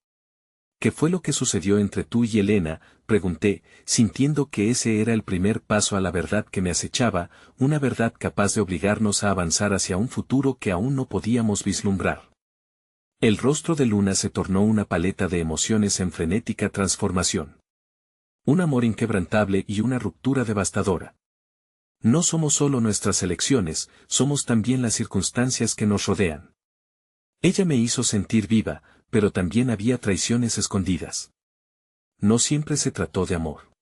[SPEAKER 1] ¿Qué fue lo que sucedió entre tú y Elena?, pregunté, sintiendo que ese era el primer paso a la verdad que me acechaba, una verdad capaz de obligarnos a avanzar hacia un futuro que aún no podíamos vislumbrar. El rostro de Luna se tornó una paleta de emociones en frenética transformación. Un amor inquebrantable y una ruptura devastadora. No somos solo nuestras elecciones, somos también las circunstancias que nos rodean. Ella me hizo sentir viva, pero también había traiciones escondidas. No siempre se trató de amor.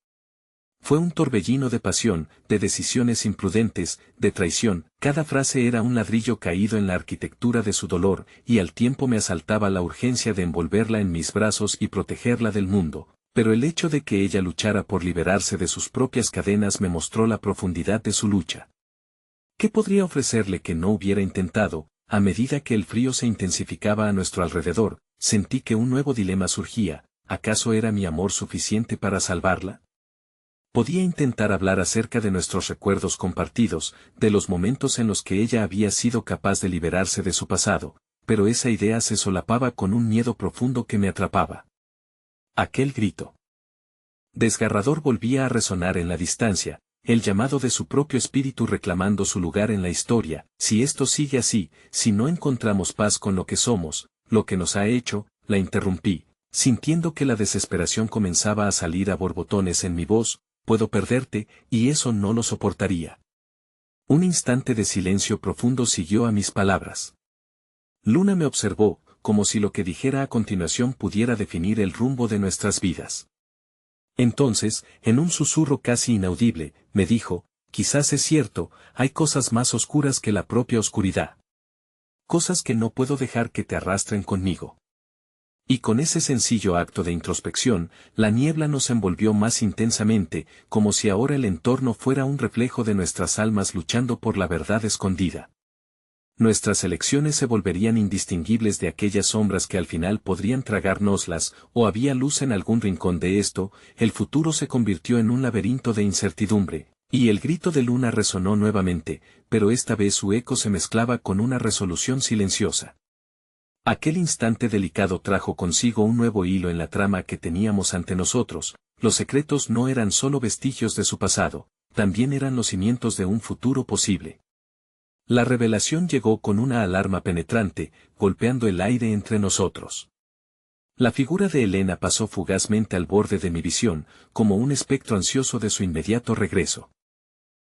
[SPEAKER 1] Fue un torbellino de pasión, de decisiones imprudentes, de traición, cada frase era un ladrillo caído en la arquitectura de su dolor, y al tiempo me asaltaba la urgencia de envolverla en mis brazos y protegerla del mundo. Pero el hecho de que ella luchara por liberarse de sus propias cadenas me mostró la profundidad de su lucha. ¿Qué podría ofrecerle que no hubiera intentado? A medida que el frío se intensificaba a nuestro alrededor, sentí que un nuevo dilema surgía. ¿Acaso era mi amor suficiente para salvarla? Podía intentar hablar acerca de nuestros recuerdos compartidos, de los momentos en los que ella había sido capaz de liberarse de su pasado, pero esa idea se solapaba con un miedo profundo que me atrapaba. Aquel grito desgarrador volvía a resonar en la distancia, el llamado de su propio espíritu reclamando su lugar en la historia. Si esto sigue así, si no encontramos paz con lo que somos, lo que nos ha hecho, la interrumpí, sintiendo que la desesperación comenzaba a salir a borbotones en mi voz, puedo perderte, y eso no lo soportaría. Un instante de silencio profundo siguió a mis palabras. Luna me observó, como si lo que dijera a continuación pudiera definir el rumbo de nuestras vidas. Entonces, en un susurro casi inaudible, me dijo, quizás es cierto, hay cosas más oscuras que la propia oscuridad. Cosas que no puedo dejar que te arrastren conmigo. Y con ese sencillo acto de introspección, la niebla nos envolvió más intensamente, como si ahora el entorno fuera un reflejo de nuestras almas luchando por la verdad escondida. Nuestras elecciones se volverían indistinguibles de aquellas sombras que al final podrían tragárnoslas, o había luz en algún rincón de esto. El futuro se convirtió en un laberinto de incertidumbre, y el grito de Luna resonó nuevamente, pero esta vez su eco se mezclaba con una resolución silenciosa. Aquel instante delicado trajo consigo un nuevo hilo en la trama que teníamos ante nosotros. Los secretos no eran solo vestigios de su pasado, también eran los cimientos de un futuro posible. La revelación llegó con una alarma penetrante, golpeando el aire entre nosotros. La figura de Elena pasó fugazmente al borde de mi visión, como un espectro ansioso de su inmediato regreso.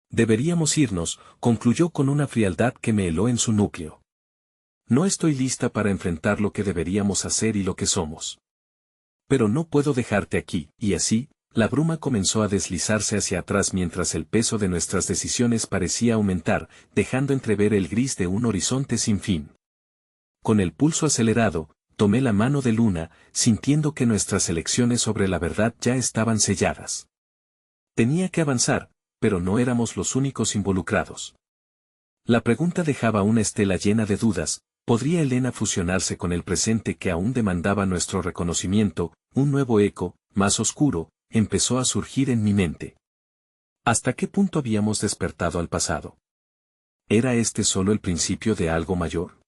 [SPEAKER 1] Deberíamos irnos, concluyó con una frialdad que me heló en su núcleo. No estoy lista para enfrentar lo que deberíamos hacer y lo que somos. Pero no puedo dejarte aquí, y así, la bruma comenzó a deslizarse hacia atrás mientras el peso de nuestras decisiones parecía aumentar, dejando entrever el gris de un horizonte sin fin. Con el pulso acelerado, tomé la mano de Luna, sintiendo que nuestras elecciones sobre la verdad ya estaban selladas. Tenía que avanzar, pero no éramos los únicos involucrados. La pregunta dejaba una estela llena de dudas. ¿Podría Elena fusionarse con el presente que aún demandaba nuestro reconocimiento? Un nuevo eco, más oscuro, empezó a surgir en mi mente. ¿Hasta qué punto habíamos despertado al pasado? ¿Era este solo el principio de algo mayor?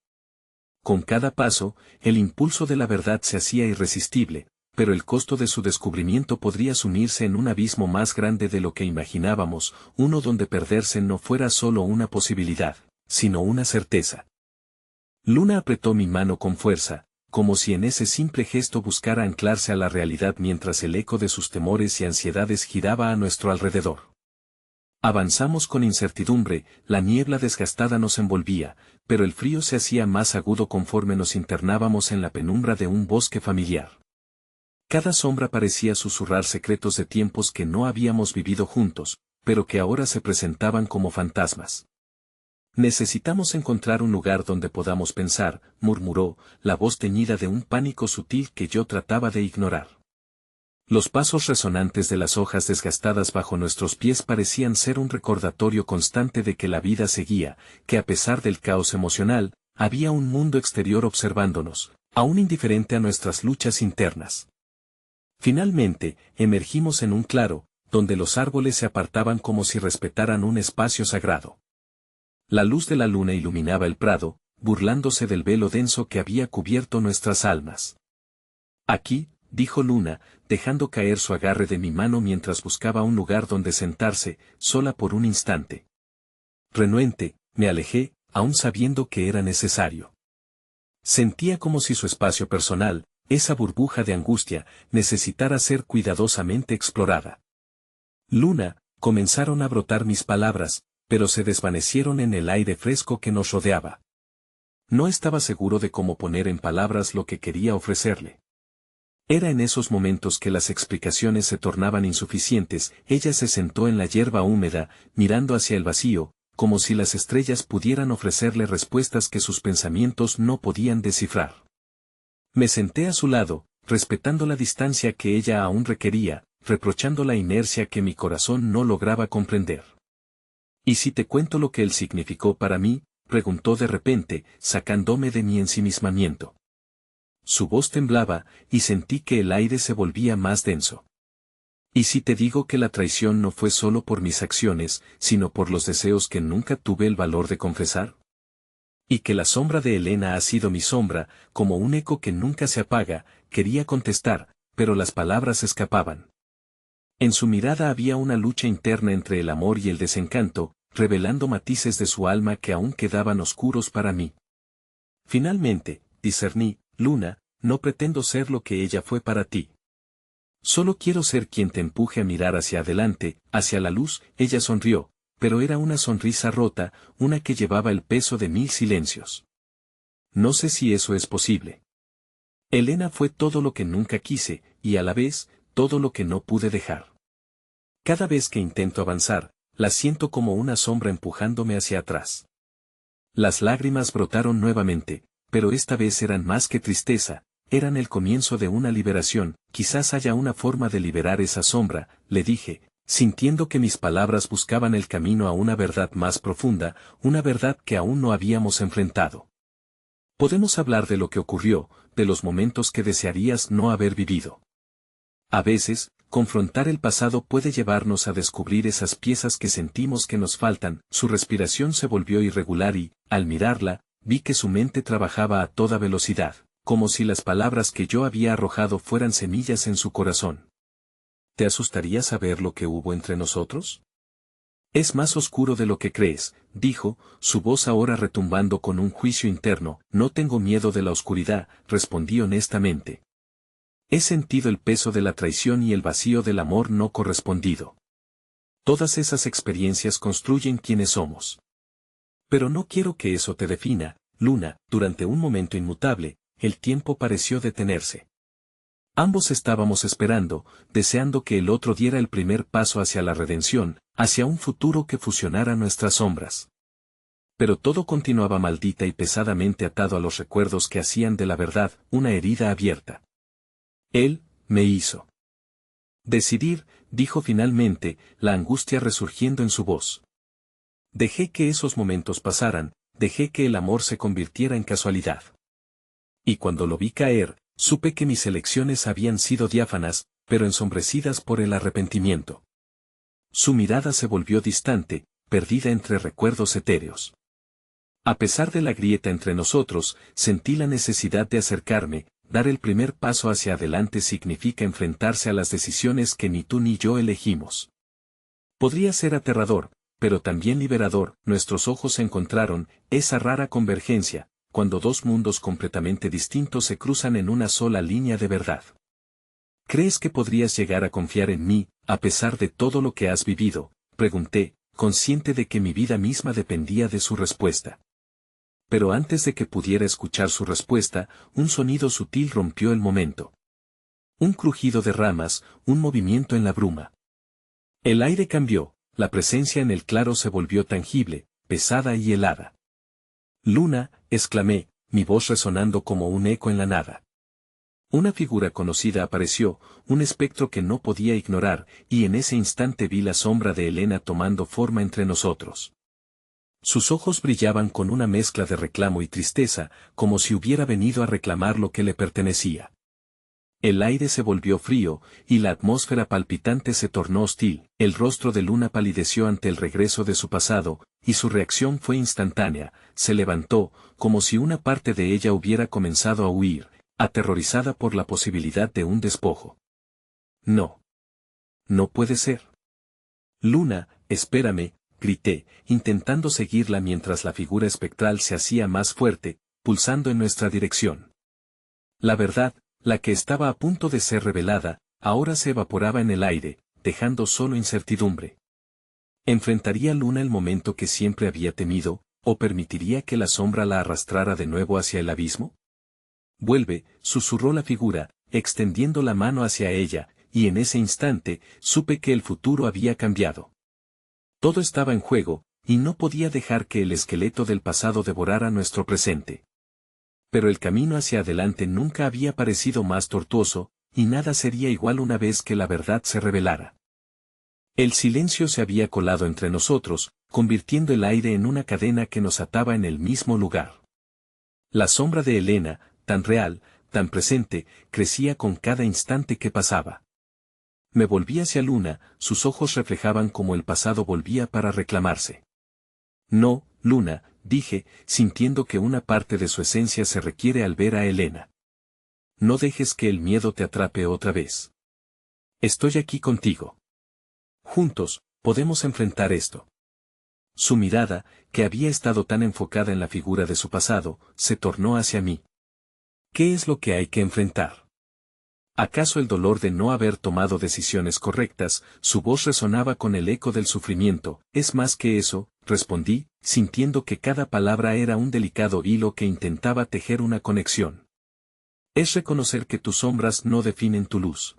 [SPEAKER 1] Con cada paso, el impulso de la verdad se hacía irresistible, pero el costo de su descubrimiento podría sumirse en un abismo más grande de lo que imaginábamos, uno donde perderse no fuera solo una posibilidad, sino una certeza. Luna apretó mi mano con fuerza, como si en ese simple gesto buscara anclarse a la realidad mientras el eco de sus temores y ansiedades giraba a nuestro alrededor. Avanzamos con incertidumbre, la niebla desgastada nos envolvía, pero el frío se hacía más agudo conforme nos internábamos en la penumbra de un bosque familiar. Cada sombra parecía susurrar secretos de tiempos que no habíamos vivido juntos, pero que ahora se presentaban como fantasmas. Necesitamos encontrar un lugar donde podamos pensar, murmuró, la voz teñida de un pánico sutil que yo trataba de ignorar. Los pasos resonantes de las hojas desgastadas bajo nuestros pies parecían ser un recordatorio constante de que la vida seguía, que a pesar del caos emocional, había un mundo exterior observándonos, aún indiferente a nuestras luchas internas. Finalmente, emergimos en un claro, donde los árboles se apartaban como si respetaran un espacio sagrado. La luz de la luna iluminaba el prado, burlándose del velo denso que había cubierto nuestras almas. Aquí, dijo Luna, dejando caer su agarre de mi mano mientras buscaba un lugar donde sentarse, sola por un instante. Renuente, me alejé, aún sabiendo que era necesario. Sentía como si su espacio personal, esa burbuja de angustia, necesitara ser cuidadosamente explorada. Luna, comenzaron a brotar mis palabras, pero se desvanecieron en el aire fresco que nos rodeaba. No estaba seguro de cómo poner en palabras lo que quería ofrecerle. Era en esos momentos que las explicaciones se tornaban insuficientes. Ella se sentó en la hierba húmeda, mirando hacia el vacío, como si las estrellas pudieran ofrecerle respuestas que sus pensamientos no podían descifrar. Me senté a su lado, respetando la distancia que ella aún requería, reprochando la inercia que mi corazón no lograba comprender. ¿Y si te cuento lo que él significó para mí?, preguntó de repente, sacándome de mi ensimismamiento. Su voz temblaba, y sentí que el aire se volvía más denso. ¿Y si te digo que la traición no fue solo por mis acciones, sino por los deseos que nunca tuve el valor de confesar? Y que la sombra de Elena ha sido mi sombra, como un eco que nunca se apaga, quería contestar, pero las palabras escapaban. En su mirada había una lucha interna entre el amor y el desencanto, revelando matices de su alma que aún quedaban oscuros para mí. Finalmente, discerní, Luna, no pretendo ser lo que ella fue para ti. Solo quiero ser quien te empuje a mirar hacia adelante, hacia la luz. Ella sonrió, pero era una sonrisa rota, una que llevaba el peso de 1000 silencios. No sé si eso es posible. Elena fue todo lo que nunca quise, y a la vez, todo lo que no pude dejar. Cada vez que intento avanzar, la siento como una sombra empujándome hacia atrás. Las lágrimas brotaron nuevamente, pero esta vez eran más que tristeza, eran el comienzo de una liberación. Quizás haya una forma de liberar esa sombra, le dije, sintiendo que mis palabras buscaban el camino a una verdad más profunda, una verdad que aún no habíamos enfrentado. Podemos hablar de lo que ocurrió, de los momentos que desearías no haber vivido. A veces, confrontar el pasado puede llevarnos a descubrir esas piezas que sentimos que nos faltan. Su respiración se volvió irregular y, al mirarla, vi que su mente trabajaba a toda velocidad, como si las palabras que yo había arrojado fueran semillas en su corazón. ¿Te asustaría saber lo que hubo entre nosotros? Es más oscuro de lo que crees, dijo, su voz ahora retumbando con un juicio interno. No tengo miedo de la oscuridad, respondí honestamente. He sentido el peso de la traición y el vacío del amor no correspondido. Todas esas experiencias construyen quienes somos. Pero no quiero que eso te defina, Luna. Durante un momento inmutable, el tiempo pareció detenerse. Ambos estábamos esperando, deseando que el otro diera el primer paso hacia la redención, hacia un futuro que fusionara nuestras sombras. Pero todo continuaba maldita y pesadamente atado a los recuerdos que hacían de la verdad una herida abierta. Él me hizo decidir, dijo finalmente, la angustia resurgiendo en su voz. Dejé que esos momentos pasaran, dejé que el amor se convirtiera en casualidad. Y cuando lo vi caer, supe que mis elecciones habían sido diáfanas, pero ensombrecidas por el arrepentimiento. Su mirada se volvió distante, perdida entre recuerdos etéreos. A pesar de la grieta entre nosotros, sentí la necesidad de acercarme. Dar el primer paso hacia adelante significa enfrentarse a las decisiones que ni tú ni yo elegimos. Podría ser aterrador, pero también liberador. Nuestros ojos se encontraron, esa rara convergencia, cuando dos mundos completamente distintos se cruzan en una sola línea de verdad. ¿Crees que podrías llegar a confiar en mí, a pesar de todo lo que has vivido?, pregunté, consciente de que mi vida misma dependía de su respuesta. Pero antes de que pudiera escuchar su respuesta, un sonido sutil rompió el momento. Un crujido de ramas, un movimiento en la bruma. El aire cambió, la presencia en el claro se volvió tangible, pesada y helada. Luna, exclamé, mi voz resonando como un eco en la nada. Una figura conocida apareció, un espectro que no podía ignorar, y en ese instante vi la sombra de Helena tomando forma entre nosotros. Sus ojos brillaban con una mezcla de reclamo y tristeza, como si hubiera venido a reclamar lo que le pertenecía. El aire se volvió frío, y la atmósfera palpitante se tornó hostil. El rostro de Luna palideció ante el regreso de su pasado, y su reacción fue instantánea. Se levantó, como si una parte de ella hubiera comenzado a huir, aterrorizada por la posibilidad de un despojo. No. No puede ser. Luna, espérame, grité, intentando seguirla mientras la figura espectral se hacía más fuerte, pulsando en nuestra dirección. La verdad, la que estaba a punto de ser revelada, ahora se evaporaba en el aire, dejando solo incertidumbre. ¿Enfrentaría Luna el momento que siempre había temido, o permitiría que la sombra la arrastrara de nuevo hacia el abismo? Vuelve, susurró la figura, extendiendo la mano hacia ella, y en ese instante, supe que el futuro había cambiado. Todo estaba en juego, y no podía dejar que el esqueleto del pasado devorara nuestro presente. Pero el camino hacia adelante nunca había parecido más tortuoso, y nada sería igual una vez que la verdad se revelara. El silencio se había colado entre nosotros, convirtiendo el aire en una cadena que nos ataba en el mismo lugar. La sombra de Helena, tan real, tan presente, crecía con cada instante que pasaba. Me volví hacia Luna, sus ojos reflejaban como el pasado volvía para reclamarse. No, Luna, dije, sintiendo que una parte de su esencia se requiere al ver a Helena. No dejes que el miedo te atrape otra vez. Estoy aquí contigo. Juntos, podemos enfrentar esto. Su mirada, que había estado tan enfocada en la figura de su pasado, se tornó hacia mí. ¿Qué es lo que hay que enfrentar? ¿Acaso el dolor de no haber tomado decisiones correctas? Su voz resonaba con el eco del sufrimiento. Es más que eso, respondí, sintiendo que cada palabra era un delicado hilo que intentaba tejer una conexión. Es reconocer que tus sombras no definen tu luz.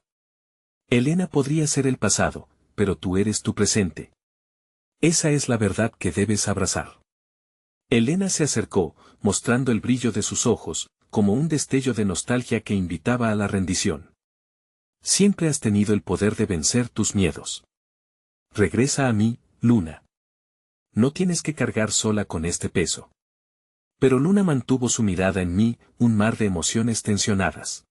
[SPEAKER 1] Helena podría ser el pasado, pero tú eres tu presente. Esa es la verdad que debes abrazar. Helena se acercó, mostrando el brillo de sus ojos, como un destello de nostalgia que invitaba a la rendición. Siempre has tenido el poder de vencer tus miedos. Regresa a mí, Luna. No tienes que cargar sola con este peso. Pero Luna mantuvo su mirada en mí, un mar de emociones tensionadas.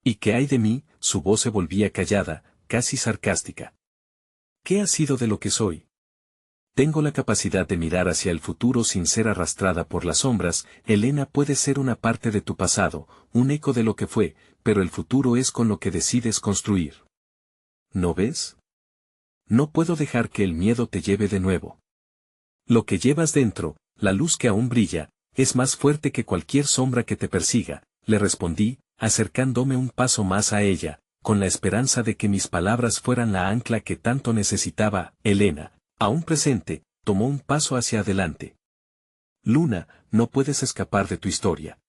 [SPEAKER 1] ¿Y qué hay de mí? Su voz se volvía callada, casi sarcástica. ¿Qué ha sido de lo que soy? Tengo la capacidad de mirar hacia el futuro sin ser arrastrada por las sombras. Helena puede ser una parte de tu pasado, un eco de lo que fue, pero el futuro es con lo que decides construir. ¿No ves? No puedo dejar que el miedo te lleve de nuevo. Lo que llevas dentro, la luz que aún brilla, es más fuerte que cualquier sombra que te persiga, le respondí, acercándome un paso más a ella, con la esperanza de que mis palabras fueran la ancla que tanto necesitaba. Helena, aún presente, tomó un paso hacia adelante. Luna, no puedes escapar de tu historia.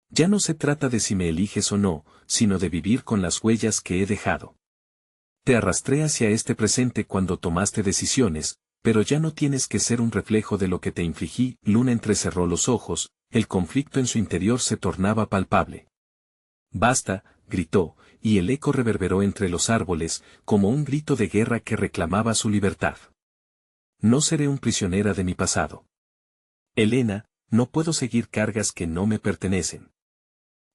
[SPEAKER 1] Ya no se trata de si me eliges o no, sino de vivir con las huellas que he dejado. Te arrastré hacia este presente cuando tomaste decisiones, pero ya no tienes que ser un reflejo de lo que te infligí. Luna entrecerró los ojos, el conflicto en su interior se tornaba palpable. Basta, gritó, y el eco reverberó entre los árboles, como un grito de guerra que reclamaba su libertad. No seré un prisionera de mi pasado. Helena, no puedo seguir cargas que no me pertenecen.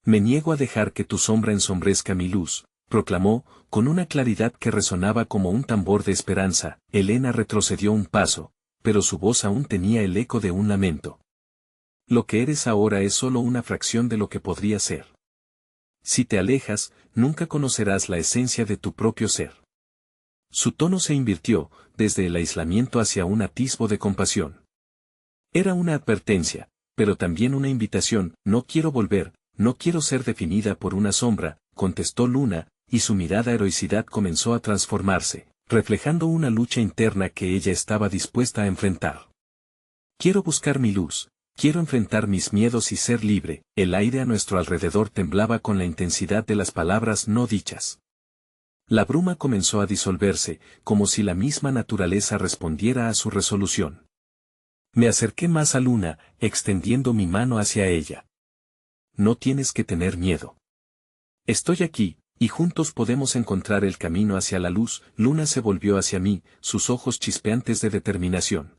[SPEAKER 1] Me niego a dejar que tu sombra ensombrezca mi luz, proclamó, con una claridad que resonaba como un tambor de esperanza. Helena retrocedió un paso, pero su voz aún tenía el eco de un lamento. Lo que eres ahora es solo una fracción de lo que podría ser. Si te alejas, nunca conocerás la esencia de tu propio ser. Su tono se invirtió, desde el aislamiento hacia un atisbo de compasión. Era una advertencia, pero también una invitación. No quiero volver, no quiero ser definida por una sombra, contestó Luna, y su mirada heroicidad comenzó a transformarse, reflejando una lucha interna que ella estaba dispuesta a enfrentar. Quiero buscar mi luz, quiero enfrentar mis miedos y ser libre. El aire a nuestro alrededor temblaba con la intensidad de las palabras no dichas. La bruma comenzó a disolverse, como si la misma naturaleza respondiera a su resolución. Me acerqué más a Luna, extendiendo mi mano hacia ella. No tienes que tener miedo. Estoy aquí, y juntos podemos encontrar el camino hacia la luz. Luna se volvió hacia mí, sus ojos chispeantes de determinación.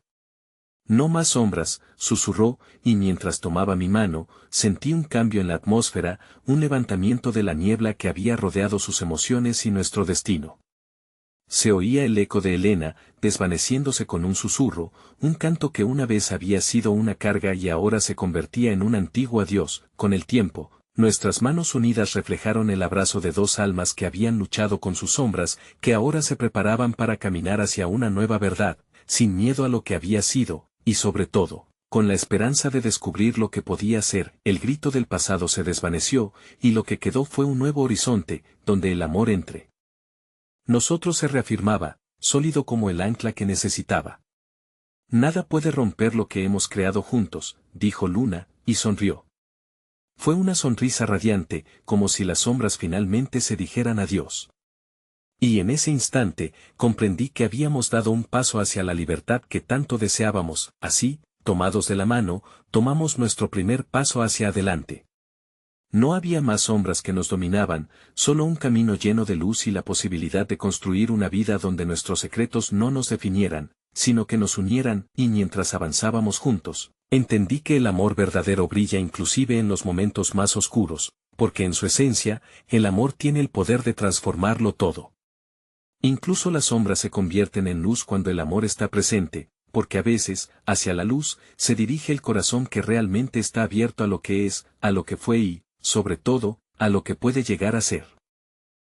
[SPEAKER 1] No más sombras, susurró, y mientras tomaba mi mano, sentí un cambio en la atmósfera, un levantamiento de la niebla que había rodeado sus emociones y nuestro destino. Se oía el eco de Elena, desvaneciéndose con un susurro, un canto que una vez había sido una carga y ahora se convertía en un antiguo adiós. Con el tiempo, nuestras manos unidas reflejaron el abrazo de dos almas que habían luchado con sus sombras, que ahora se preparaban para caminar hacia una nueva verdad, sin miedo a lo que había sido, y sobre todo, con la esperanza de descubrir lo que podía ser. El grito del pasado se desvaneció, y lo que quedó fue un nuevo horizonte, donde el amor entre nosotros se reafirmaba, sólido como el ancla que necesitaba. Nada puede romper lo que hemos creado juntos, dijo Luna, y sonrió. Fue una sonrisa radiante, como si las sombras finalmente se dijeran adiós. Y en ese instante, comprendí que habíamos dado un paso hacia la libertad que tanto deseábamos. Así, tomados de la mano, tomamos nuestro primer paso hacia adelante. No había más sombras que nos dominaban, solo un camino lleno de luz y la posibilidad de construir una vida donde nuestros secretos no nos definieran, sino que nos unieran. Y mientras avanzábamos juntos, entendí que el amor verdadero brilla inclusive en los momentos más oscuros, porque en su esencia, el amor tiene el poder de transformarlo todo. Incluso las sombras se convierten en luz cuando el amor está presente, porque a veces, hacia la luz, se dirige el corazón que realmente está abierto a lo que es, a lo que fue y, sobre todo, a lo que puede llegar a ser.